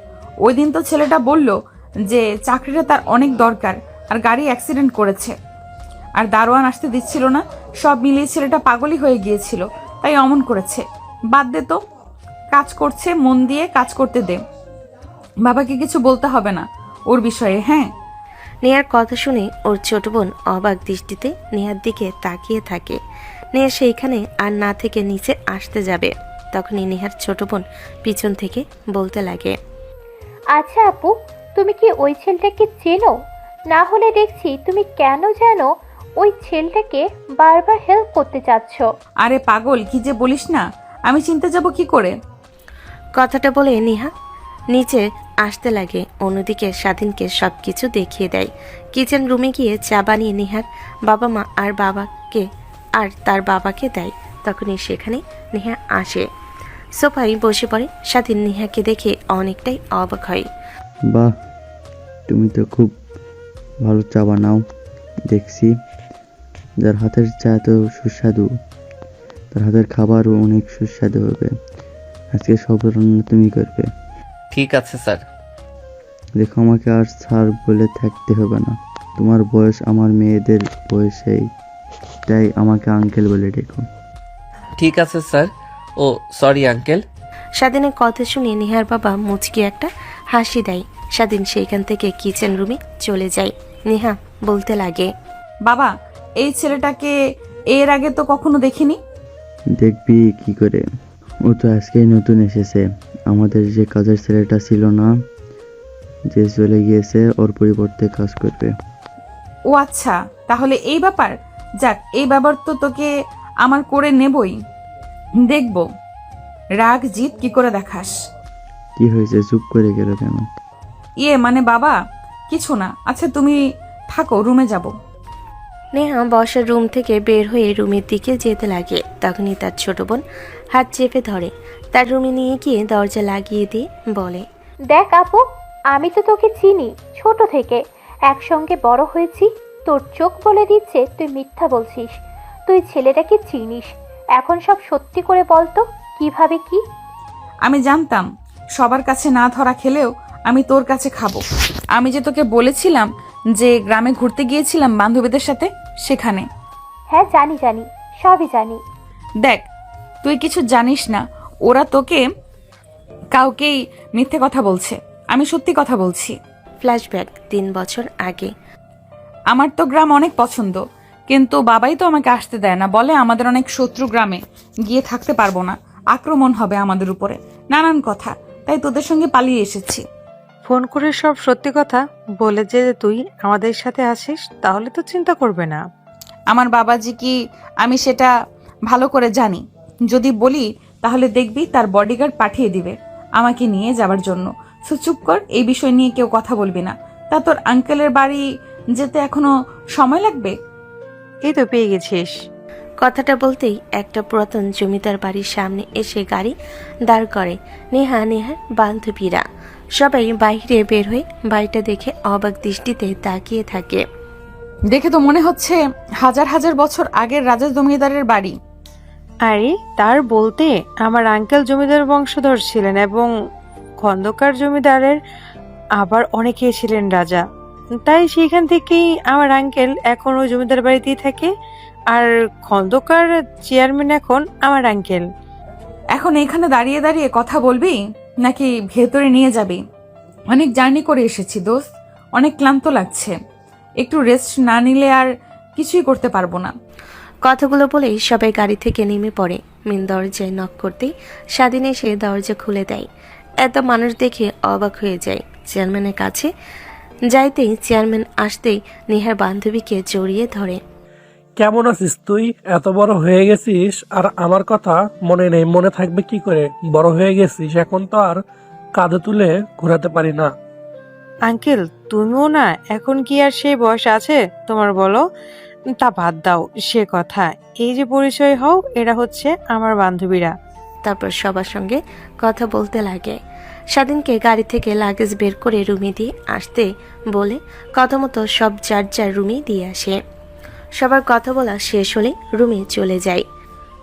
ওই দিন তো ছেলেটা বলল যে চাকরিটা তার অনেক দরকার, আর গাড়ি অ্যাক্সিডেন্ট করেছে, আর দারোয়ান আসতে দিচ্ছিল না। সব মিলিয়ে ছেলেটা পাগলই হয়ে গিয়েছিল, তাই অমন করেছে। বাদ দে তো, কাজ করছে, মন দিয়ে কাজ করতে দে। বাবাকে কিছু বলতে হবে না ওর বিষয়ে, হ্যাঁ? নেহার কথা শুনে ওর ছোট বোন অবাক দৃষ্টিতে নেহার দিকে তাকিয়ে থাকে। নেহা সেইখানে আর না থেকে নিচে আসতে যাবে, তখনই নেহার ছোট বোন পিছন থেকে বলতে লাগে, আচ্ছা আপু, তুমি কি ওই ছেলেটাকে চেনো? না হলে দেখছি তুমি কেন যেন ওই ছেলেটাকে বারবার হেল্প করতে চাচ্ছ। আরে পাগল, কি যে বলিস না, আমি চিনতে যাব কি করে? কথাটা বলে নেহা নিচে আসতে লাগে। অন্যদিকে স্বাধীনকে সবকিছু দেখিয়ে দেয়। কিচেন রুমে গিয়ে চা বানিয়ে নেহার বাবা মা আর তার বাবাকে দেয়। তখনই সেখানে নেহা আসে, সোফায় বসে পড়ে। স্বাধীন নেহাকে দেখে অনেকটাই অবাক হয়। বাহ, তুমি তো খুব ভালো চা বানাও দেখছি। যার হাতের চা তো সুস্বাদু, তার হাতের খাবারও অনেক সুস্বাদু হবে। আজকে সব রান্না তুমি করবে। ঠিক আছে স্যার। দেখো, আমাকে আর স্যার বলে থাকতে হবে না। তোমার বয়স আমার মেয়েদের বয়সেই, তাই আমাকে আঙ্কেল বলে ডেকো। ঠিক আছে স্যার। ও সরি আঙ্কেল। স্বাধীনের কথা শুনে নেহার বাবা মুচকি একটা হাসি দেয়। স্বাধীন সেইখান থেকে কিচেন রুমে চলে যায়। নেহা বলতে লাগে, বাবা, এই ছেলেটাকে এর আগে তো কখনো দেখিনি। দেখবি কি করে, ও তো আজকেই নতুন এসেছে। আমাদের যে কাজের ছেলেটা ছিল না, যে চলে গিয়েছে, ওর পরিবর্তে কাজ করবে। ও আচ্ছা, তাহলে এই ব্যাপার। যাক, এই ব্যাপার তো তোকে আমার করে নেবই, দেখব রাগ জিত কি করে দেখাস। কি হয়েছে, চুপ করে গেল কেন? মানে বাবা, কিছু না। আচ্ছা তুমি থাকো, রুমে যাব। নেহা বসার রুম থেকে বের হয়ে রুমের দিকে যেতে লাগে। তখনই তার ছোট বোন হাত চেপে ধরে, তার রুমে নিয়ে গিয়ে দরজা লাগিয়ে দিয়ে বলে, দেখ আপু, আমি তো তোকে চিনি, ছোট থেকে একসঙ্গে বড় হয়েছি। তোর চোখ বলে দিচ্ছে তুই মিথ্যা বলছিস। তুই ছেলেটাকে চিনিস, এখন সব সত্যি করে বলতো কিভাবে কি? আমি জানতাম সবার কাছে না ধরা খেলেও আমি তোর কাছে খাবো। আমি যে তোকে বলেছিলাম যে গ্রামে ঘুরতে গিয়েছিলাম বান্ধবীদের সাথে, সেখানে। হ্যাঁ জানি জানি, সবই জানি। দেখ, তুই কিছু জানিস না, ওরা তোকে কাউকেই মিথ্যে কথা বলছে, আমি সত্যি কথা বলছি। ফ্ল্যাশব্যাক 3 বছর আগে। আমার তো গ্রাম অনেক পছন্দ, কিন্তু বাবাই তো আমাকে আসতে দেয় না, বলে আমাদের অনেক শত্রু, গ্রামে গিয়ে থাকতে পারবো না, আক্রমণ হবে আমাদের উপরে, নানান কথা। তাই তোদের সঙ্গে পালিয়ে এসেছি। ফোন করে সব সত্যি কথা বলে যে তুই আমাদের সাথে আসিস, তাহলে তো চিন্তা করবে না। আমার বাবাজি কি আমি সেটা ভালো করে জানি। যদি বলি তাহলে দেখবি তার বডিগার্ড পাঠিয়ে দিবে আমাকে নিয়ে যাবার জন্য। সো চুপ কর, এই বিষয় নিয়ে কেউ কথা বলবি না। তা তোর আঙ্কেলের বাড়ি যেতে এখনো সময় লাগবে? এই তো পেয়ে গেছিস। কথাটা বলতেই একটা পুরাতন জমিদার বাড়ির সামনে এসে গাড়ি দাঁড় করে। নেহার বান্ধবীরা সবাই বাইরে বের হয়ে বাড়িটা দেখে অবাক দৃষ্টিতে তাকিয়ে থাকে। দেখে তো মনে হচ্ছে হাজার হাজার বছর আগের রাজা জমিদারের বাড়ি। আরে তার বলতে আমার আঙ্কেল জমিদার বংশধর ছিলেন, এবং খন্দকার জমিদারের আবার অনেকেই ছিলেন রাজা। তাই সেইখান থেকেই আমার আঙ্কেল এখন ওই জমিদার বাড়িতেই থাকে, আর খন্দকার চেয়ারম্যান এখন আমার আঙ্কেল। এখন এখানে দাঁড়িয়ে দাঁড়িয়ে কথা বলবি? নাকি ভেতরে নিয়ে যাবি? অনেক জার্নি করে এসেছি দোস্ত, অনেক ক্লান্ত লাগছে। একটু রেস্ট না নিলে আর কিছুই করতে পারবো না। কথাগুলো বলেই সবাই গাড়ি থেকে নেমে পড়ে। মেন দরজায় নক করতেই স্বাধীন এসে দরজা খুলে দেয়। এত মানুষ দেখে অবাক হয়ে যায়। চেয়ারম্যানের কাছে যাইতেই চেয়ারম্যান আসতেই নেহার বান্ধবীকে জড়িয়ে ধরে। কেমন আছিস তুই? এত বড় হয়ে গেছিস আর আমার কথা মনে নেই? মনে থাকবে কি করে? বড় হয়ে গেছিস, এখন তো আর কাঁধে তুলে ঘোরাতে পারি না। আঙ্কেল তুমিও না, এখন কি আর সেই বয়স আছে তোমার বলো? তা বাদ দাও সে কথা। এই যে পরিচয় হও, এরা হচ্ছে আমার বান্ধবীরা। তারপর সবার সঙ্গে কথা বলতে লাগে। স্বাধীনকে গাড়ি থেকে লাগেজ বের করে রুমে দিয়ে আসতে বলে কথা মতো সব যার যার রুমে দিয়ে আসে। সবার কথা বলা শেষ হলে রুমে চলে যায়।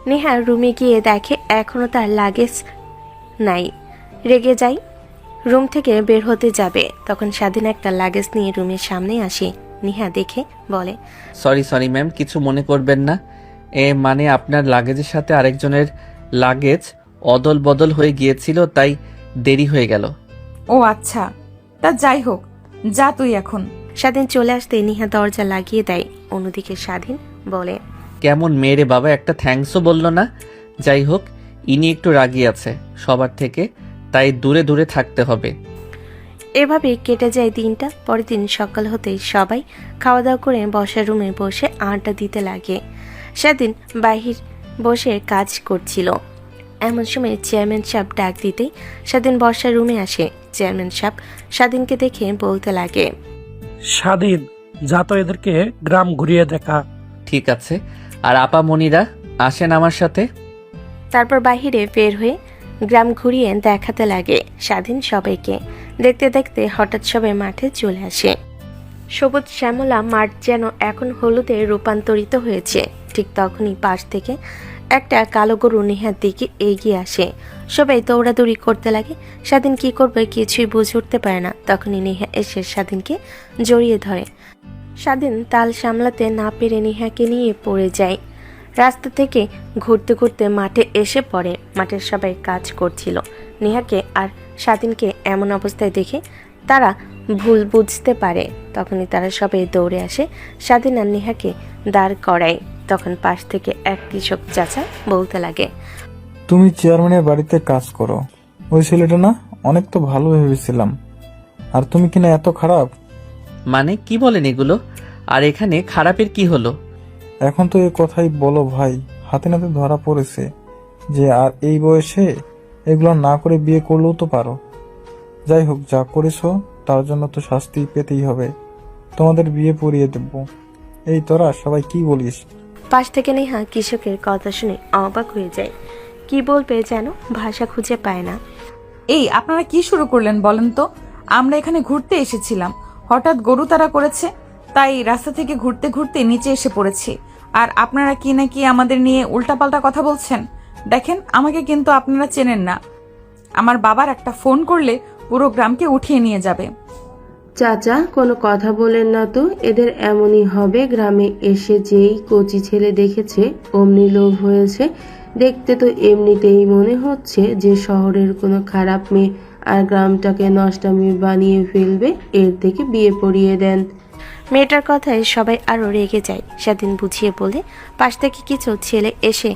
নেহা রুমে গিয়ে দেখে এখনো তার লাগেজ নাই। রেগে যায়, রুম থেকে বের হতে যাবে, তখন স্বাধীন একটা লাগেজ নিয়ে রুমের সামনে আসে। নেহা দেখে বলে, সরি ম্যাম, কিছু মনে করবেন না। মানে আপনার লাগেজের সাথে আরেকজনের লাগেজ অদল বদল হয়ে গিয়েছিল, তাই দেরি হয়ে গেল। ও আচ্ছা, তা যাই হোক, যা তুই এখন। স্বাধীন চলে আসতে নেহা দরজা লাগিয়ে দেয়। অন্যদিকে স্বাধীন বলে, কেমন মেয়ে রে বাবা, একটা থ্যাঙ্কসও বললো না। যাই হোক, ইনি একটু রাগী আছে সবার থেকে, তাই দূরে দূরে থাকতে হবে। এভাবে কেটে যায় দিনটা। পরের দিন সকাল হতেই সবাই খাওয়া দাওয়া করে বসার রুমে বসে আড্ডা দিতে লাগে। সেদিন বাহির বসে কাজ করছিল। এমন সময় চেয়ারম্যান সাহেব ডাক দিতেই সেদিন বসার রুমে আসে। চেয়ারম্যান সাহেব স্বাধীনকে দেখে বলতে লাগে, স্বাধীন, যা তো এদেরকে গ্রাম ঘুরিয়ে দেখা। ঠিক আছে, আর আপা মনিরা আসেন আমার সাথে। তারপর বাহিরে বের হয়ে গ্রাম ঘুরিয়ে দেখাতে লাগে স্বাধীন সবাইকে। দেখতে দেখতে হঠাৎ সবাই মাঠে চলে আসে। সবুজ শ্যামলা মাঠ যেন এখন হলুদে রূপান্তরিত হয়েছে। ঠিক তখনই পাশ থেকে একটা কালো গরু নেহার দিকে এগিয়ে আসে। সবাই দৌড়াদৌড়ি করতে লাগে। স্বাধীন কি করবে কিছুই বুঝে উঠতে পারে না। তখনই নেহা এসে স্বাধীনকে জড়িয়ে ধরে। স্বাধীন তাল সামলাতে না পেরে নেহাকে নিয়ে পড়ে যায়। রাস্তা থেকে ঘুরতে ঘুরতে মাঠে এসে পড়ে। মাঠের সবাই কাজ করছিল। নেহাকে আর স্বাধীনকে এমন অবস্থায় দেখে তারা ভুল বুঝতে পারে। তখনই তারা সবাই দৌড়ে আসে, স্বাধীন আর নেহাকে দাঁড় করায়। তখন পাশ থেকে এক কৃষক চাচা বলতে লাগে, তুমি চেয়ারম্যানের বাড়িতে কাজ করো, ওই ছেলেটা না অনেক তো ভালো ভেবেছিলাম, আর তুমি কিনা এত খারাপ। মানে কি বলেন এগুলো? আর এখানে খারাপের কি হলো? এখন তো এই কথাই বলো ভাই, হাতে নাতে ধরা পড়েছে যে আর এই বয়সে এগুলো না করে বিয়ে করলেও তো পারো। যাই হোক, যা করেছো তার জন্য তো শাস্তি পেতেই হবে। তোমাদের বিয়ে পড়িয়ে দেব। এই তোরা সবাই কি বলিস? পাশ থেকে নেহা কৃষকের কথা শুনে অবাক হয়ে যায়। কি বলবে যেন ভাষা খুঁজে পায় না। এই আপনারা কি শুরু করলেন বলেন তো? আমরা এখানে ঘুরতে এসেছিলাম, হঠাৎ গরু তাড়া করেছে, তাই রাস্তা থেকে ঘুরতে ঘুরতে নিচে এসে পড়েছি। আর আপনারা কি নাকি আমাদের নিয়ে উল্টাপাল্টা কথা বলছেন? দেখেন, আমাকে কিন্তু আপনারা চেনেন না। আমার বাবার একটা ফোন করলে পুরো গ্রামকে উঠিয়ে নিয়ে যাবে। চাচা, কোনো কথা বলেন না তো। এদের এমনই হবে, গ্রামে এসে যেই কচি ছেলে দেখেছে অমনি লোভ হয়েছে। দেখতে তো এমনিতেই মনে হচ্ছে যে শহরের কোনো খারাপ মেয়ে, আর গ্রামটাকে নষ্টামি বানিয়ে ফেলবে। এর থেকে বিয়ে পড়িয়ে দেন। মেয়েটার কথায় সবাই আরো রেগে যায়। স্বাধীন বুঝিয়ে বলে পাশ থেকে কিছু ছেলে এসে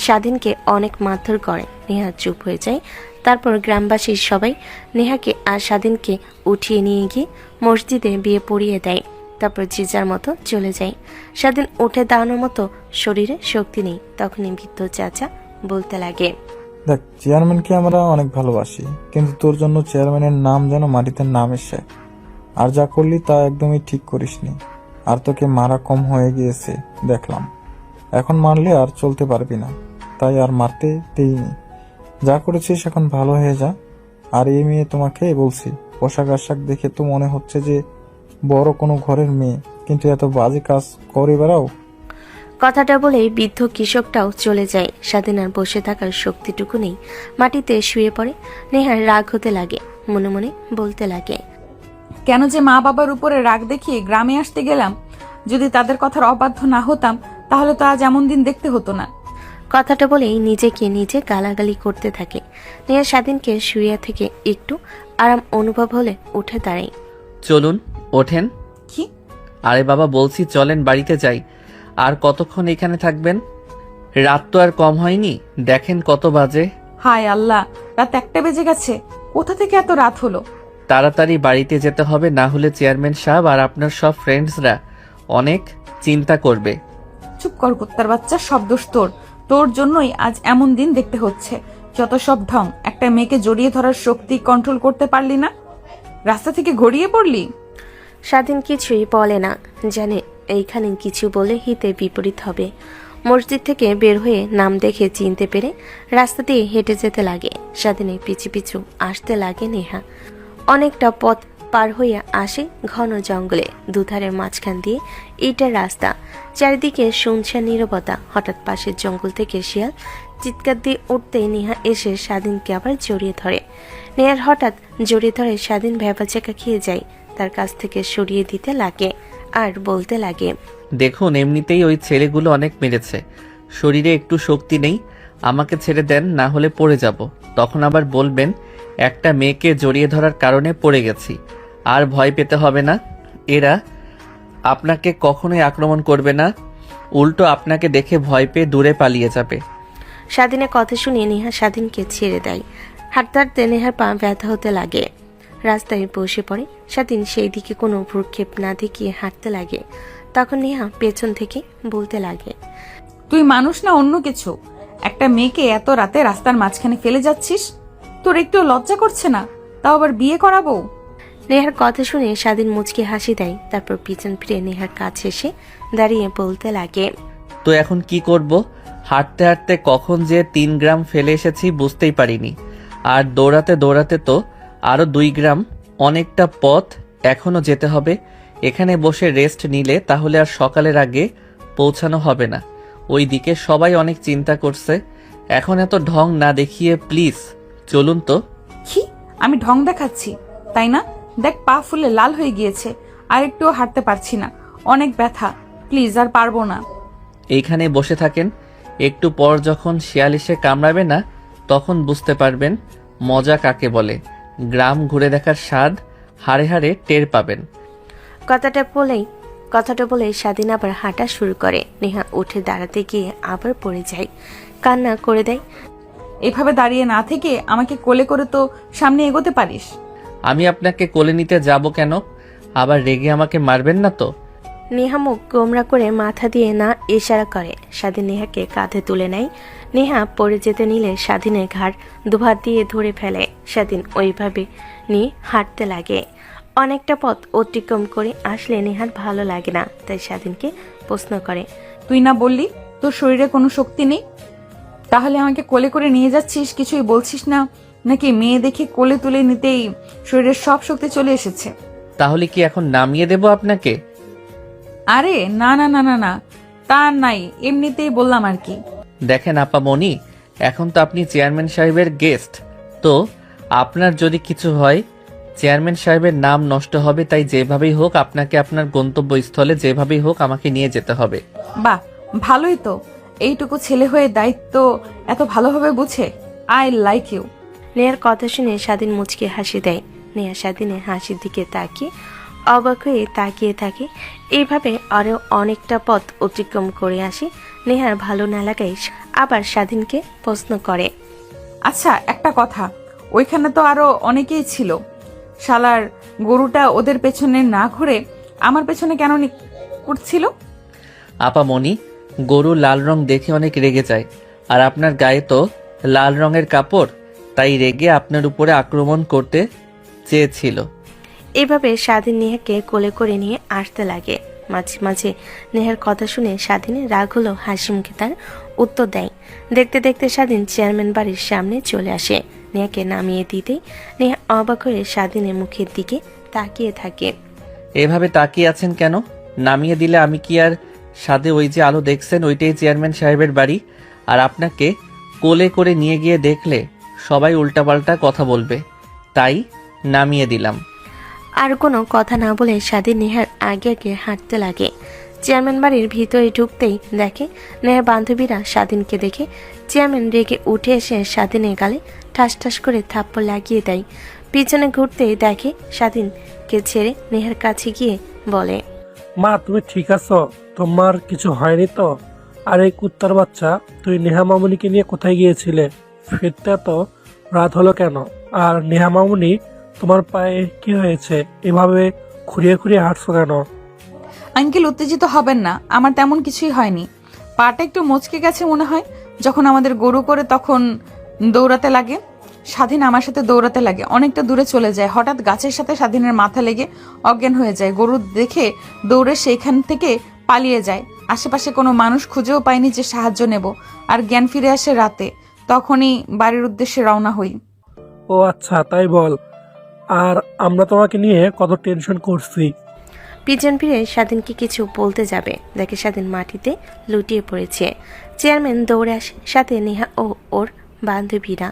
স্বাধীনকে অনেক মারধর করে। নেহা চুপ হয়ে যায়। তারপর গ্রামবাসীর সবাই নেহাকে আর স্বাধীনকে উঠিয়ে নিয়ে গিয়ে মসজিদে বিয়ে পড়িয়ে দেয়। তারপর যে যার মতো চলে যায়। স্বাধীন উঠে দাঁড়ানোর মতো শরীরে শক্তি নেই। তখনই বৃদ্ধ চাচা বলতে লাগে, দেখ, চেয়ারম্যানকে আমরা অনেক ভালোবাসি, কিন্তু তোর জন্য চেয়ারম্যানের নাম যেন মাটিতে নাম এসে। আর যা করলি তা একদমই ঠিক করিসনি। আর তোকে মারা কম হয়ে গিয়েছে দেখলাম। এখন মারলে আর চলতে পারবি না, তাই আর মারতে দেইনি। যা করেছিস এখন ভালো হয়ে যা। আর এই মেয়ে তোমাকে বলছি, পোশাক আশাক দেখে তো মনে হচ্ছে যে বড় কোনো ঘরের মেয়ে, কিন্তু এত বাজে কাজ করে বেড়াও। কথাটা বলেই বৃদ্ধ কৃষকটাও চলে যায়। স্বাধীন আর বসে থাকার শক্তিটুকু নেই, মাটিতে শুয়ে পড়ে। নেহার রাগ হতে লাগে, মনে মনে বলতে লাগে, কেন যে মা বাবার উপরে রাগ দেখিয়ে গ্রামে আসতে গেলাম। যদি তাদের কথার অবাধ্য না হতাম তাহলে তো আজ এমন দিন দেখতে হতো না। কথাটা বলেই নিজেকে নিজে গালাগালি করতে থাকে। নেহা স্বাধীনকে শুয়ে থেকে একটু আরাম অনুভব হলে উঠে দাঁড়ায়। চলুন ওঠেন। কি? আরে বাবা বলছি চলেন বাড়িতে যাই। আর কতক্ষণ এখানে থাকবেন? রাত তো আর কম হয়নি, দেখেন কত বাজে। হায় আল্লাহ, রাত 1টা বেজে গেছে। কোথা থেকে এত রাত হলো? তাড়াতাড়ি বাড়িতে যেতে হবে, না হলে চেয়ারম্যান সাহেব আর আপনার সব ফ্রেন্ডসরা অনেক চিন্তা করবে। চুপ কর কুত্তার বাচ্চা, সব দোষ তোর। তোর জন্যই আজ এমন দিন দেখতে হচ্ছে। যত সব ঢং, একটা মেয়েকে জড়িয়ে ধরার শক্তি কন্ট্রোল করতে পারলি না, রাস্তা থেকে গড়িয়ে পড়লি। স্বাধীন কিছুই বলে না, জানে এইখানে কিছু বলে হিতে বিপরীত হবে। মসজিদ থেকে বের হয়ে নাম দেখে চিনতে পেরে রাস্তা দিয়ে হেঁটে যেতে লাগে। স্বাধীনের পিছু পিছু আসতে লাগে নেহা। অনেকটা পথ পার হইয়া আসে ঘন জঙ্গলে, দুধারের মাঝখান দিয়ে ইটের রাস্তা, চারিদিকে শুনশান নীরবতা। হঠাৎ পাশের জঙ্গল থেকে শিয়াল চিৎকার দিয়ে উঠতেই নেহা এসে স্বাধীনকে আবার জড়িয়ে ধরে। নেহার হঠাৎ জড়িয়ে ধরে স্বাধীন ভ্যাবাচাকা খেয়ে যায়, তার কাছ থেকে সরিয়ে দিতে লাগে আর বলতে লাগে, দেখুন এমনিতেই ওই ছেলেগুলো অনেক মেরেছে, শরীরে একটু শক্তি নেই, আমাকে ছেড়ে দেন, না হলে পড়ে যাব। তখন আবার বলবেন একটা মেয়েকে জড়িয়ে ধরার কারণে পড়ে গেছি। আর ভয় পেতে হবে না, এরা আপনাকে কখনোই আক্রমণ করবে না, উল্টো আপনাকে দেখে ভয় পেয়ে দূরে পালিয়ে যাবে। স্বাধীনের কথা শুনে নেহা স্বাধীনকে ছেড়ে দেয়। হাঁটতে হাঁটতে নেহার পা ব্যথা হতে লাগে, রাস্তায় বসে পড়ে। স্বাধীন সেই দিকে কোনো ভ্রুক্ষেপ না দেখিয়ে হাঁটতে লাগে। তখন নেহা পেছন থেকে বলতে লাগে, তুই মানুষ না অন্য কিছু? একটা মেয়েকে এত রাতে রাস্তার মাঝখানে ফেলে যাচ্ছিস? তোর একটু লজ্জা করছে না? তাও আবার বিয়ে করাবো? নেহার কথা শুনে স্বাধীন মুচকি হাসি দেয়, তারপর পিছন ফিরে নেহার কাছে এসে দাঁড়িয়ে বলতে লাগে, তো এখন কি করব? হাঁটতে হাঁটতে কখন যে 3 গ্রাম ফেলে এসেছি বুঝতেই পারিনি। আর দৌড়াতে দৌড়াতে তো আরো 2 গ্রাম, অনেকটা পথ এখনো যেতে হবে। এখানে বসে রেস্ট নিলে তাহলে আর সকালের আগে পৌঁছানো হবে না। ওই দিকে সবাই অনেক চিন্তা করছে। এখন এত ঢং না দেখিয়ে প্লিজ চলুন তো। কি? আমি ঢং দেখাচ্ছি তাই না? দেখ পা ফুলে লাল হয়ে গিয়েছে, আর একটুও হাঁটতে পারছি না, অনেক ব্যথা। প্লিজ আর পারবো না। এইখানে বসে থাকেন, একটু পর যখন শিয়াল এসে কামড়াবে না তখন বুঝতে পারবেন মজা কাকে বলে। গ্রাম ঘুরে দেখার স্বাদ হাড়ে হাড়ে টের পাবেন। কথাটা বলেই স্বাধীন আবার হাঁটা শুরু করে। নেহা উঠে দাঁড়াতে গিয়ে আবার পড়ে যায়, কান্না করে দেয়। এভাবে দাঁড়িয়ে না থেকে আমাকে কোলে করে তো সামনে এগোতে পারিস। আমি আপনাকে কোলে নিতে যাব কেন? আবার রেগে আমাকে মারবেন না তো? নেহা মুখ গোমরা করে মাথা দিয়ে না ইশারা করে। স্বাধীন নেহাকে কাঁধে তুলে নেয়। নেহা পড়ে যেতে নিলে স্বাধীনের ঘাড় দুভাত দিয়ে ধরে ফেলে। স্বাধীন ওইভাবে নিয়ে হাঁটতে লাগে। অনেকটা পথ অতিক্রম করে আসলে নেহার ভালো লাগে না, তাই স্বাধীনকে প্রশ্ন করে, তুই না বললি তোর শরীরে কোনো শক্তি নেই? তাহলে আমাকে কোলে করে নিয়ে যাচ্ছিস, কিছুই বলছিস না? নাকি মেয়ে দেখে কোলে তুলে নিতেই শরীরের সব শক্তি চলে এসেছে? তাহলে কি এখন নামিয়ে দেব আপনাকে? আরে না না না না না, তা নাই, এমনিতেই বললাম আর কি। দেখেন আপামনি, এখন তো আপনি চেয়ারম্যান সাহেবের গেস্ট, তো আপনার যদি কিছু হয় চেয়ারম্যান সাহেবের নাম নষ্ট হবে। তাই যেভাবেই হোক আপনাকে আপনার গন্তব্যস্থলে যেভাবেই হোক আমাকে নিয়ে যেতে হবে। বাহ, ভালোই তো। এইটুকু ছেলে হয়ে দায়িত্ব এত ভালোভাবে বুঝে। I like you. নেহার কথা শুনে স্বাধীন মুচকে হাসি দেয়। নেহা স্বাধীনের হাসির দিকে তাকিয়ে অবাক হয়ে তাকিয়ে থাকে। এইভাবে আরও অনেকটা পথ অতিক্রম করে আসে। নেহার ভালো না লাগায় আবার স্বাধীনকে প্রশ্ন করে, আচ্ছা একটা কথা, ওইখানে তো আরো অনেকেই ছিল। শালার গরুটা ওদের পেছনে না ঘুরে আমার পেছনে কেন করছিল? আপামনি, গরু লাল রং দেখে অনেক রেগে যায়, আর আপনার গায়ে তো লাল রঙের কাপড়, তাই রেগে আপনার উপরে আক্রমণ করতে চেয়েছিল। এইভাবে স্বাধীন নেহাকে কোলে করে নিয়ে আসতে লাগে। মাঝে মাঝে নেহার কথা শুনে স্বাধীনের রাগ হলো হাসি মুখে তার উত্তর দেয়। দেখতে দেখতে স্বাধীন চেয়ারম্যান বাড়ির সামনে চলে আসে। নেহাকে নামিয়ে দিতেই নেহা অবাক হয়ে স্বাধীনের মুখের দিকে তাকিয়ে থাকে। এভাবে তাকিয়ে আছেন কেন? নামিয়ে দিলে আমি কি আর সাথে ওই যে আলো দেখছেন ওইটাই চেয়ারম্যান সাহেবের বাড়ি? আর আপনাকে কোলে করে নিয়ে গিয়ে দেখলে সবাই উল্টাপাল্টা কথা বলবে, তাই নামিয়ে দিলাম। আর কোনো কথা না বলে স্বাধীন নেহার আগে আগে হাঁটতে লাগে। চেয়ারম্যান বাড়ির ভিতরে ঢুকতেই দেখে নেহার বান্ধবীরা স্বাধীনকে দেখে চেয়ারম্যান রেগে উঠে এসে স্বাধীনের গালে ঠাস ঠাস করে থাপ্পড় লাগিয়ে দেয়। পিছনে ঘুরতেই দেখে স্বাধীনকে ছেড়ে নেহার কাছে গিয়ে বলে, মা তুমি ঠিক আছো? তোমার কিছু হয়নি তো? আর এই কুত্তার বাচ্চা, তুই নেহা মামুনিকে নিয়ে কোথায় গিয়েছিলে? ফিরতে তো রাত হলো কেন? আর নেহা মামুনি, তোমার পায়ে কি হয়েছে? এভাবে খুঁড়িয়ে খুঁড়িয়ে হাঁটছো কেন? আঙ্কেল উত্তেজিত হবেন না, আমার তেমন কিছুই হয়নি। পাটা একটু মচকে গেছে মনে হয়। যখন আমাদের গরু করে তখন দৌড়াতে লাগে, স্বাধীন আমার সাথে দৌড়াতে লাগে, অনেকটা দূরে চলে যায়। হঠাৎ গাছের সাথে স্বাধীনের মাথা লেগে অজ্ঞান হয়ে যায়। গরু দেখে দৌড়ে সেইখান থেকে পালিয়ে যায়। আশেপাশে কোনো মানুষ খুঁজেও পায়নি যে সাহায্য নেব। আর জ্ঞান ফিরে আসে রাতে, তখনই বাড়ির উদ্দেশ্যে রওনা হই। ও আচ্ছা, তাই বল। আর আমরা তোমাকে নিয়ে কত টেনশন করছি। পিছন ফিরে স্বাধীনকে কিছু বলতে যাবে, দেখে স্বাধীন মাটিতে লুটিয়ে পড়েছে। চেয়ারম্যান দৌড়ে আসে, সাথে নেহা ও ওর বান্ধবীরা।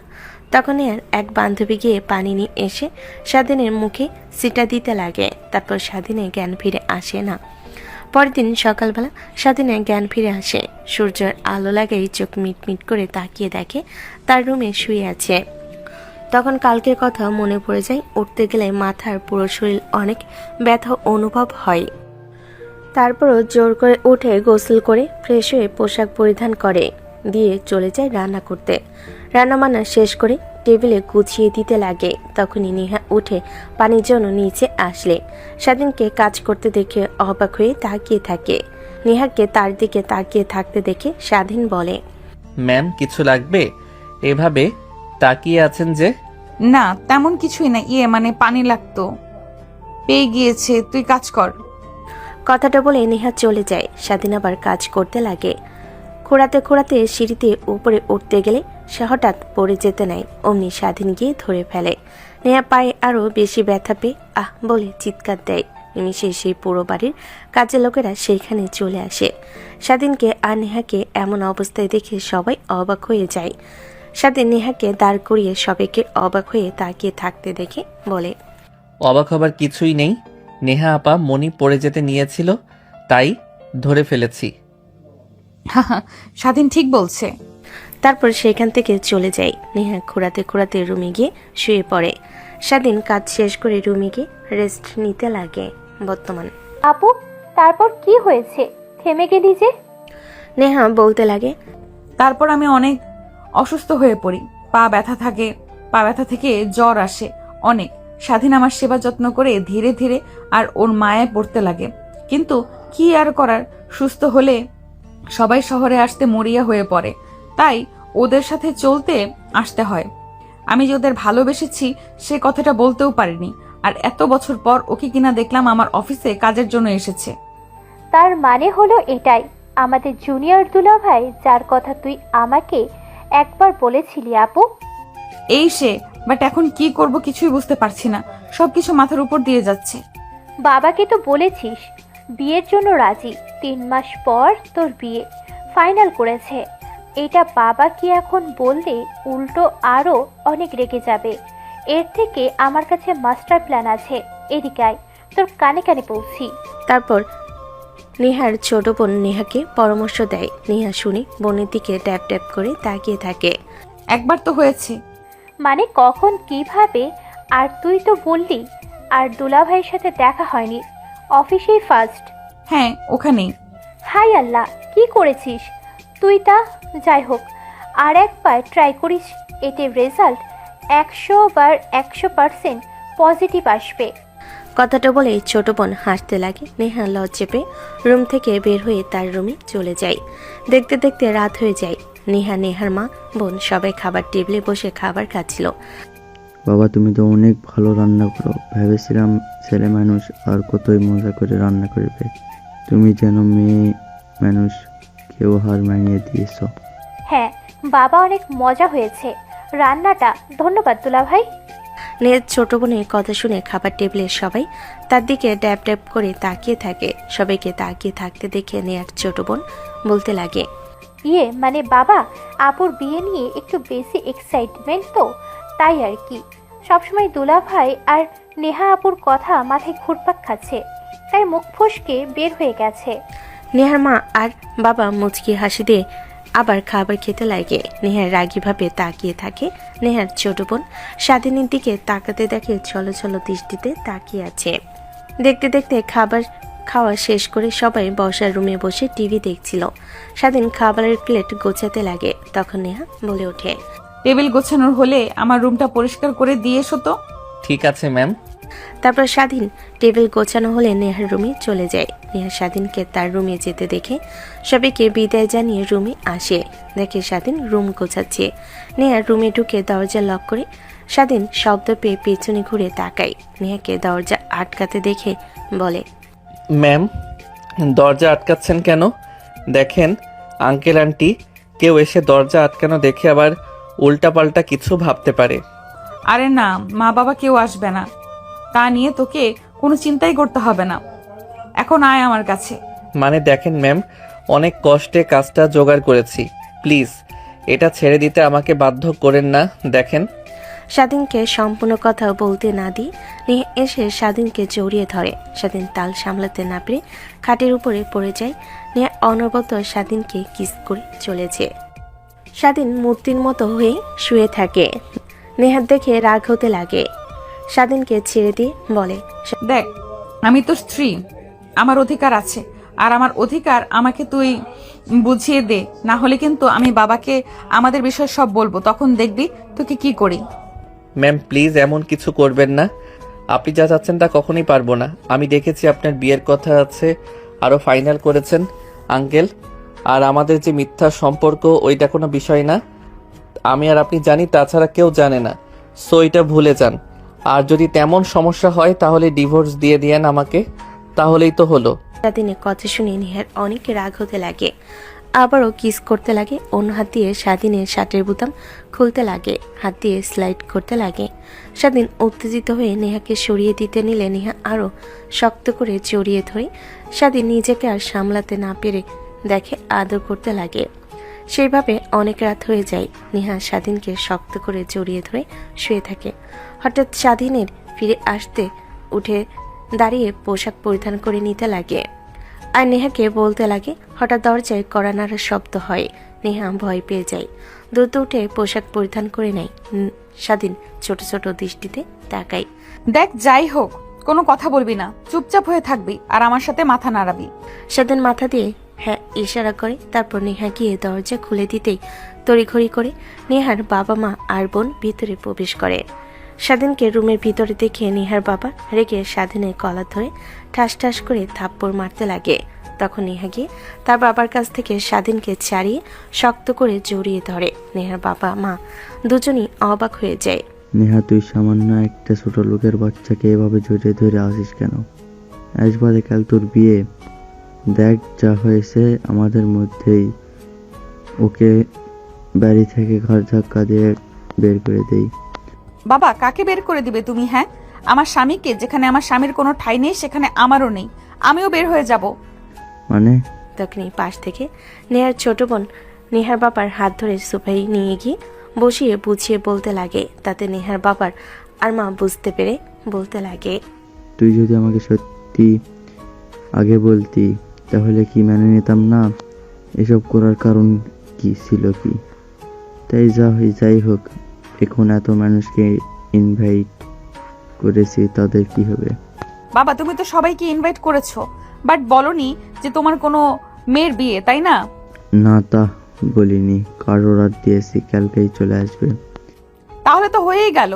তখন নেহার এক বান্ধবী গিয়ে পানি নিয়ে এসে স্বাধীনের মুখে সিটা দিতে লাগে। তারপর স্বাধীনের জ্ঞান ফিরে আসে না। পরের দিন সকালবেলা স্বাধীনের জ্ঞান ফিরে আসে। সূর্যের আলো লাগেই চোখ মিটমিট করে তাকিয়ে দেখে তার রুমে শুয়ে আছে। তখন কালকের কথা মনে পড়ে যায়। উঠতে গেলে মাথার পুরো শরীর অনেক ব্যথা অনুভব হয়। তারপরও জোর করে উঠে গোসল করে ফ্রেশ হয়ে পোশাক পরিধান করে দিয়ে চলে যায় রান্না করতে। রান্নাবান্না শেষ করে টেবিলে গুছিয়ে দিতে লাগে। তখনই নেহা উঠে পানির জন্য নিচে আসলে স্বাধীনকে কাজ করতে দেখে অবাক হয়ে তাকিয়ে থাকে। নেহাকে তার দিকে তাকিয়ে থাকতে দেখে স্বাধীন বলে, ম্যাম কিছু লাগবে? এভাবে তাকিয়ে আছেন যে? না তেমন কিছুই না, মানে পানি লাগতো, পেয়ে গিয়েছে, তুই কাজ কর। কথাটা বলে নেহা চলে যায়। স্বাধীন আবার কাজ করতে লাগে। খোঁড়াতে খোঁড়াতে সিঁড়িতে উপরে উঠতে গেলে সে হঠাৎ পড়ে যেতে নেয়। অমনি স্বাধীন গিয়ে ধরে ফেলে। নেহা পায়ে আরো বেশি ব্যথা পেয়ে আহ বলে চিৎকার দেয়। নিমিষে সেই পুরো বাড়ির কাজের লোকেরা সেইখানে চলে আসে। স্বাধীনকে আর নেহাকে এমন অবস্থায় দেখে সবাই অবাক হয়ে যায়। স্বাধীন নেহাকে দাঁড় করিয়ে সবাইকে অবাক হয়ে তাকিয়ে থাকতে দেখে বলে, অবাক হবার কিছুই নেই। নেহা আপা মনি পড়ে যেতে নিয়েছিল, তাই ধরে ফেলেছি। স্বাধীন ঠিক বলছে। তারপর সেখান থেকে চলে যায়। নেহা খোঁড়াতে খোঁড়াতে রুমে গিয়ে শুয়ে পড়ে। স্বাধীন কাজ শেষ করে রুমে গিয়ে রেস্ট নিতে লাগে। বর্তমান আপু, তারপর কি হয়েছে? থেমে গেলি যে? নেহা বলতে লাগে, তারপর আমি অনেক অসুস্থ হয়ে পড়ি। পা ব্যথা থাকে, পা ব্যথা থেকে জ্বর আসে অনেক। স্বাধীন আমার সেবা যত্ন করে ধীরে ধীরে আর ওর মায়ে পড়তে লাগে। কিন্তু কি আর করার, সুস্থ হলে সবাই শহরে আসতে মরিয়া হয়ে পড়ে, তাই ওদের সাথে চলতে আসতে হয়। আমি যে ওদের ভালোবেসেছি সে কথাটা বলতেও পারিনি। আর এত বছর পর ওকে কিনা দেখলাম আমার অফিসে কাজের জন্য এসেছে। তার মানে হলো এটাই, আমাদের জুনিয়র দুলাভাই যার কথা তুই আমাকে একবার বলেছিলি আপু। এই সে, বাট এখন কি করব কিছুই বুঝতে পারছি না। সবকিছু মাথার উপর দিয়ে যাচ্ছে। বাবাকে তো বলেছিস বিয়ের জন্য রাজি, 3 মাস পর তোর বিয়ে ফাইনাল করেছে। এটা বাবা কি এখন বললে উল্টো আরো অনেক রেগে যাবে। এর থেকে আমার কাছে মাস্টার প্ল্যান আছে, এদিকে আয়, তোর কানে কানে পৌঁছি। তারপর নেহার ছোট বোন নেহাকে পরামর্শ দেয়। নেহা শুনে বোনের দিকে ট্যাপ ট্যাপ করে তাকিয়ে থাকে। একবার তো হয়েছে। মানে কখন কিভাবে? আর তুই তো বললি আর দুলাভাইয়ের সাথে দেখা হয়নি, অফিসেই ফার্স্ট। হ্যাঁ ওখানেই। হাই আল্লাহ, কি করেছিস তুই তা? যাই হোক, আর একবার ট্রাই করিস, এতে রেজাল্ট 100% পজিটিভ আসবে। কথাটা বলে ছোট বোন হাসতে লাগে। নেহা লজ্জা পেয়ে রুম থেকে বের হয়ে তার রুমে চলে যায়। দেখতে দেখতে রাত হয়ে যায়। নেহা, নেহার মা, বোন সবাই খাবার টেবিলে বসে খাবার খাচ্ছিল। বাবা তুমি তো অনেক ভালো রান্না করো, ভেবেছিলাম ছেলে মানুষ আর কতই মজা করে রান্না করবে। তুমি যেন মেয়ে মানুষ, কেউ হার মানিয়ে দিয়েছ। হ্যাঁ বাবা, অনেক মজা হয়েছে রান্নাটা, ধন্যবাদ দুলাভাই। নেহার ছোট বোনের কথা শুনে খাবার টেবিলে সবাই তার দিকে ড্যাব ড্যাব করে তাকিয়ে থাকে। সবাইকে তাকিয়ে থাকতে দেখে নেহার ছোট বোন বলতে লাগে, মানে বাবা, আপুর বিয়ে নিয়ে একটু বেশি এক্সাইটমেন্ট তো, তাই আর কি। সবসময় দুলাভাই আর নেহা আপুর কথা মাথায় ঘুরপাক খাচ্ছে, তাই মুখ ফসকে বের হয়ে গেছে। নেহার মা আর বাবা মুচকি হাসি দিয়ে আবার খাবার খেতে লাগে। নেহার রাগীভাবে তাকিয়ে থাকে। নেহার ছোট বোন স্বাধীনের দিকে তাকাতে দেখে ছলো ছলো দৃষ্টিতে তাকিয়ে আছে। দেখতে দেখতে খাবার খাওয়া শেষ করে সবাই বসার রুমে বসে টিভি দেখছিল। স্বাধীন খাবারের প্লেট গোছাতে লাগে। তখন নেহা বলে ওঠে, টেবিল গোছানোর হলে আমার রুমটা পরিষ্কার করে দিয়ে এসো তো। ঠিক আছে ম্যাম। তারপর স্বাধীন টেবিল গোছানো হলে নেহার রুমে চলে যায়। নেহা স্বাধীনকে তার রুমে যেতে দেখে সবাইকে বিদায় জানিয়ে রুমে আসে। দেখে স্বাধীন রুম গোছাচ্ছে। নেহা রুমে ঢুকে দরজা লক করে স্বাধীন শব্দ পেয়ে পেছনে ঘুরে তাকায়। নেহাকে দরজা আটকাতে দেখে বলে, ম্যাম, দরজা আটকাচ্ছেন কেন? দেখেন আঙ্কেল আন্টি কেউ এসে দরজা আটকানো দেখে আবার উল্টাপাল্টা কিছু ভাবতে পারে। আরে না, মা বাবা কেউ আসবে না, তা নিয়ে তোকে কোনো চিন্তাই করতে হবে না। এখন আয় আমার কাছে। মানে দেখেন ম্যাম, অনেক কষ্টে কাজটা জোগাড় করেছি, প্লিজ এটা ছেড়ে দিতে আমাকে বাধ্য করেন না। দেখেন। স্বাধীনকে সম্পূর্ণ কথা বলতে না দিয়ে নেহা এসে স্বাধীনকে জড়িয়ে ধরে। স্বাধীন তাল সামলাতে না পেরে খাটের উপরে পড়ে যায়। নেহা অনবরত স্বাধীনকে কিস করে চলেছে। স্বাধীন মূর্তির মতো হয়ে শুয়ে থাকে। নেহার দেখে রাগ হতে লাগে। স্বাধীনকে ছেড়ে দিয়ে বলে, দেখ, আমি তোর স্ত্রী, আমার অধিকার আছে, আর আমার অধিকার আমাকে তুই বুঝিয়ে দে, না হলে কিন্তু আমি বাবাকে আমাদের বিষয় সব বলবো, তখন দেখবি তোকে কি করি। ম্যাম প্লিজ এমন কিছু করবেন না, আপনি যা চাচ্ছেন তা কখনোই পারবো না। আমি দেখেছি আপনার বিয়ের কথা আছে, আরও ফাইনাল করেছেন আঙ্কেল, আর আমাদের যে মিথ্যা সম্পর্ক ওইটা কোনো বিষয় না। আমি আর আপনি জানি, তাছাড়া কেউ জানে না, সো এটা ভুলে যান। আর যদি তেমন সমস্যা হয় তাহলে ডিভোর্স দিয়ে দিয়েন আমাকে, তাহলেই তো হলো। স্বাধীনের কথা শুনে নেহার অনেক রাগ হতে লাগে। আবারও কিস করতে লাগে। অন্য হাত দিয়ে স্বাধীনের শার্টের বোতাম খুলতে লাগে, হাত দিয়ে স্লাইড করতে লাগে। স্বাধীন উত্তেজিত হয়ে নেহাকে সরিয়ে দিতে নিলে নেহা আরও শক্ত করে জড়িয়ে ধরে। স্বাধীন নিজেকে আর সামলাতে না পেরে দেখে আদর করতে লাগে। সেইভাবে অনেক রাত হয়ে যায়। নেহা স্বাধীনকে শক্ত করে জড়িয়ে ধরে শুয়ে থাকে। হঠাৎ স্বাধীনের ফিরে আসতে উঠে দাঁড়িয়ে পোশাক পরিধান করে নিতে লাগে আর নেহাকে বলতে লাগে। হঠাৎ দরজায় কড়া নাড়ার শব্দ হয়। নেহা ভয় পেয়ে যায়, দ্রুত উঠে পোশাক পরিধান করে নেয়। স্বাধীন ছোট ছোট দৃষ্টিতে তাকায়। দেখ, যাই হোক কোনো কথা বলবি না, চুপচাপ হয়ে থাকবি আর আমার সাথে মাথা নাড়াবি। স্বাধীন মাথা দিয়ে হ্যাঁ ইশারা করে। তারপর নেহা গিয়ে দরজা খুলে দিতেই তড়িঘড়ি করে নেহার বাবা মা আর বোন ভিতরে প্রবেশ করে। স্বাধীনকে রুমের ভিতরে দেখে নেহার বাবা রেগে স্বাধীনের কলার ধরে ঠাস ঠাস করে থাপ্পড় মারতে লাগে। তখন নেহা গিয়ে তার বাবার কাছ থেকে স্বাধীনকে ছাড়িয়ে শক্ত করে জড়িয়ে ধরে। নেহার বাবা মা দুজনই অবাক হয়ে যায়। নেহা, তুই সামান্য একটা ছোট লোকের বাচ্চাকে এভাবে জড়িয়ে ধরে আসিস কেন? আজ বাদে কাল তোর বিয়ে। দেখ যা হয়েছে আমাদের মধ্যেই, ওকে বাড়ি থেকে ঘর ধাক্কা দিয়ে বের করে দেই। বাবা, কাকে বের করে দিবে তুমি? হ্যাঁ, আমার স্বামীকে, যেখানে আমার স্বামীর কোনো ঠাঁই নেই সেখানে আমারও নেই, আমিও বের হয়ে যাব। মানে? তখনই পাশ থেকে নেহার ছোট বোন নেহার বাবার হাত ধরে সোফায় নিয়ে গিয়ে বসিয়ে বুঝিয়ে বলতে লাগে। তাতে নেহার বাবার আর মা বুঝতে পেরে বলতে লাগে, তুই যদি আমাকে সত্যি আগে বলতি তাহলে কি মেনে নিতাম না? এসব করার কারণ কি ছিল কি? তাই যাই হোক, এখন এত মানুষকে ইনভাইট করেছি, তাদের কি হবে? বাবা, তুমি তো সবাইকে ইনভাইট করেছো, বাট বলনি যে তোমার কোনো মেয়ের বিয়ে, তাই না? না, তা বলিনি, কার অর্ডার দিয়েছি কালকেই চলে আসবে। তাহলে তো হয়েই গেল।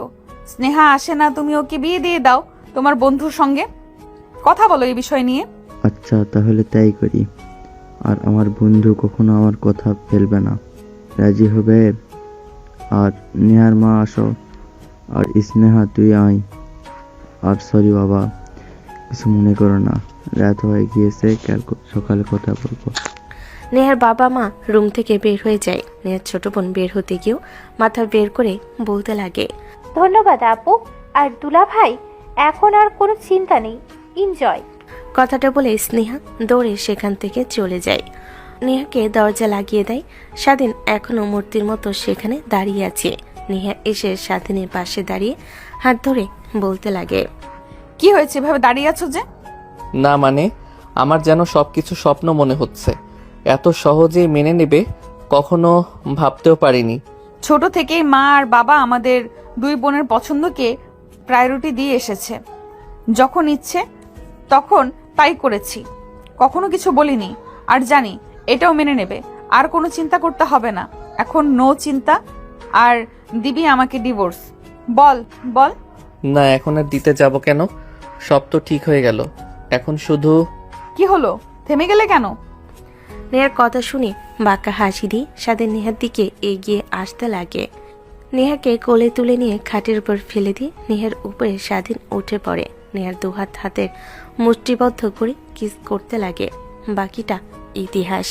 স্নেহা আসে না, তুমি ওকে বিয়ে দিয়ে দাও তোমার বন্ধুর সঙ্গে। কথা বলো এই বিষয় নিয়ে। আচ্ছা, তাহলে তাই করি। আর আমার বন্ধু কখনো আমার কথা ফেলবে না, রাজি হবে? আর নেহার মা আসো, আর স্নেহা তুই আয়। আর সরি বাবা, কিছু মনে করো না, রাত হয়ে গিয়েছে, কাল সকালে কথা বলবো। নেহার বাবা মা রুম থেকে বের হয়ে যায়। নেহার ছোট বোন বের হতে গিয়েও মাথা বের করে বলতে লাগে, ধন্যবাদ আপু আর দুলা ভাই, এখন আর কোনো চিন্তা নেই, এনজয়। কথাটা বলে স্নেহা দৌড়ে সেখান থেকে চলে যায়। নেহাকে দরজা লাগিয়ে দেয়। স্বাধীন এখনো মূর্তির মতো সেখানে দাঁড়িয়ে আছে। নেহা এসে স্বাধীনের পাশে দাঁড়িয়ে হাত ধরে বলতে লাগে, কি হয়েছে, এভাবে দাঁড়িয়ে আছো যে? না মানে আমার যেন সব কিছু স্বপ্ন মনে হচ্ছে। এত সহজেই মেনে নেবে কখনো ভাবতেও পারিনি। ছোট থেকেই মা আর বাবা আমাদের দুই বোনের পছন্দকে প্রায়োরিটি দিয়ে এসেছে। যখন ইচ্ছে তখন তাই করেছি, কখনো কিছু বলিনি। আর জানি এটাও মেনে নেবে, আর কোনো চিন্তা করতে হবে না। এখন নো চিন্তা। আর দিবি আমাকে ডিভোর্স? বল বল। না, এখন আর দিতে যাব কেন? সব তো ঠিক হয়ে গেল। এখন শুধু কি হলো, থেমে গেলে কেন? নেহার কথা শুনে বাঁকা হাসি দিয়ে স্বাধীন নেহার দিকে এগিয়ে আসতে লাগে। নেহাকে কোলে তুলে নিয়ে খাটের উপর ফেলে দিয়ে নেহার উপরে স্বাধীন উঠে পড়ে। নেহার দুহাত হাতের মুষ্টিবদ্ধ করে কিস করতে লাগে। বাকিটা ইতিহাস।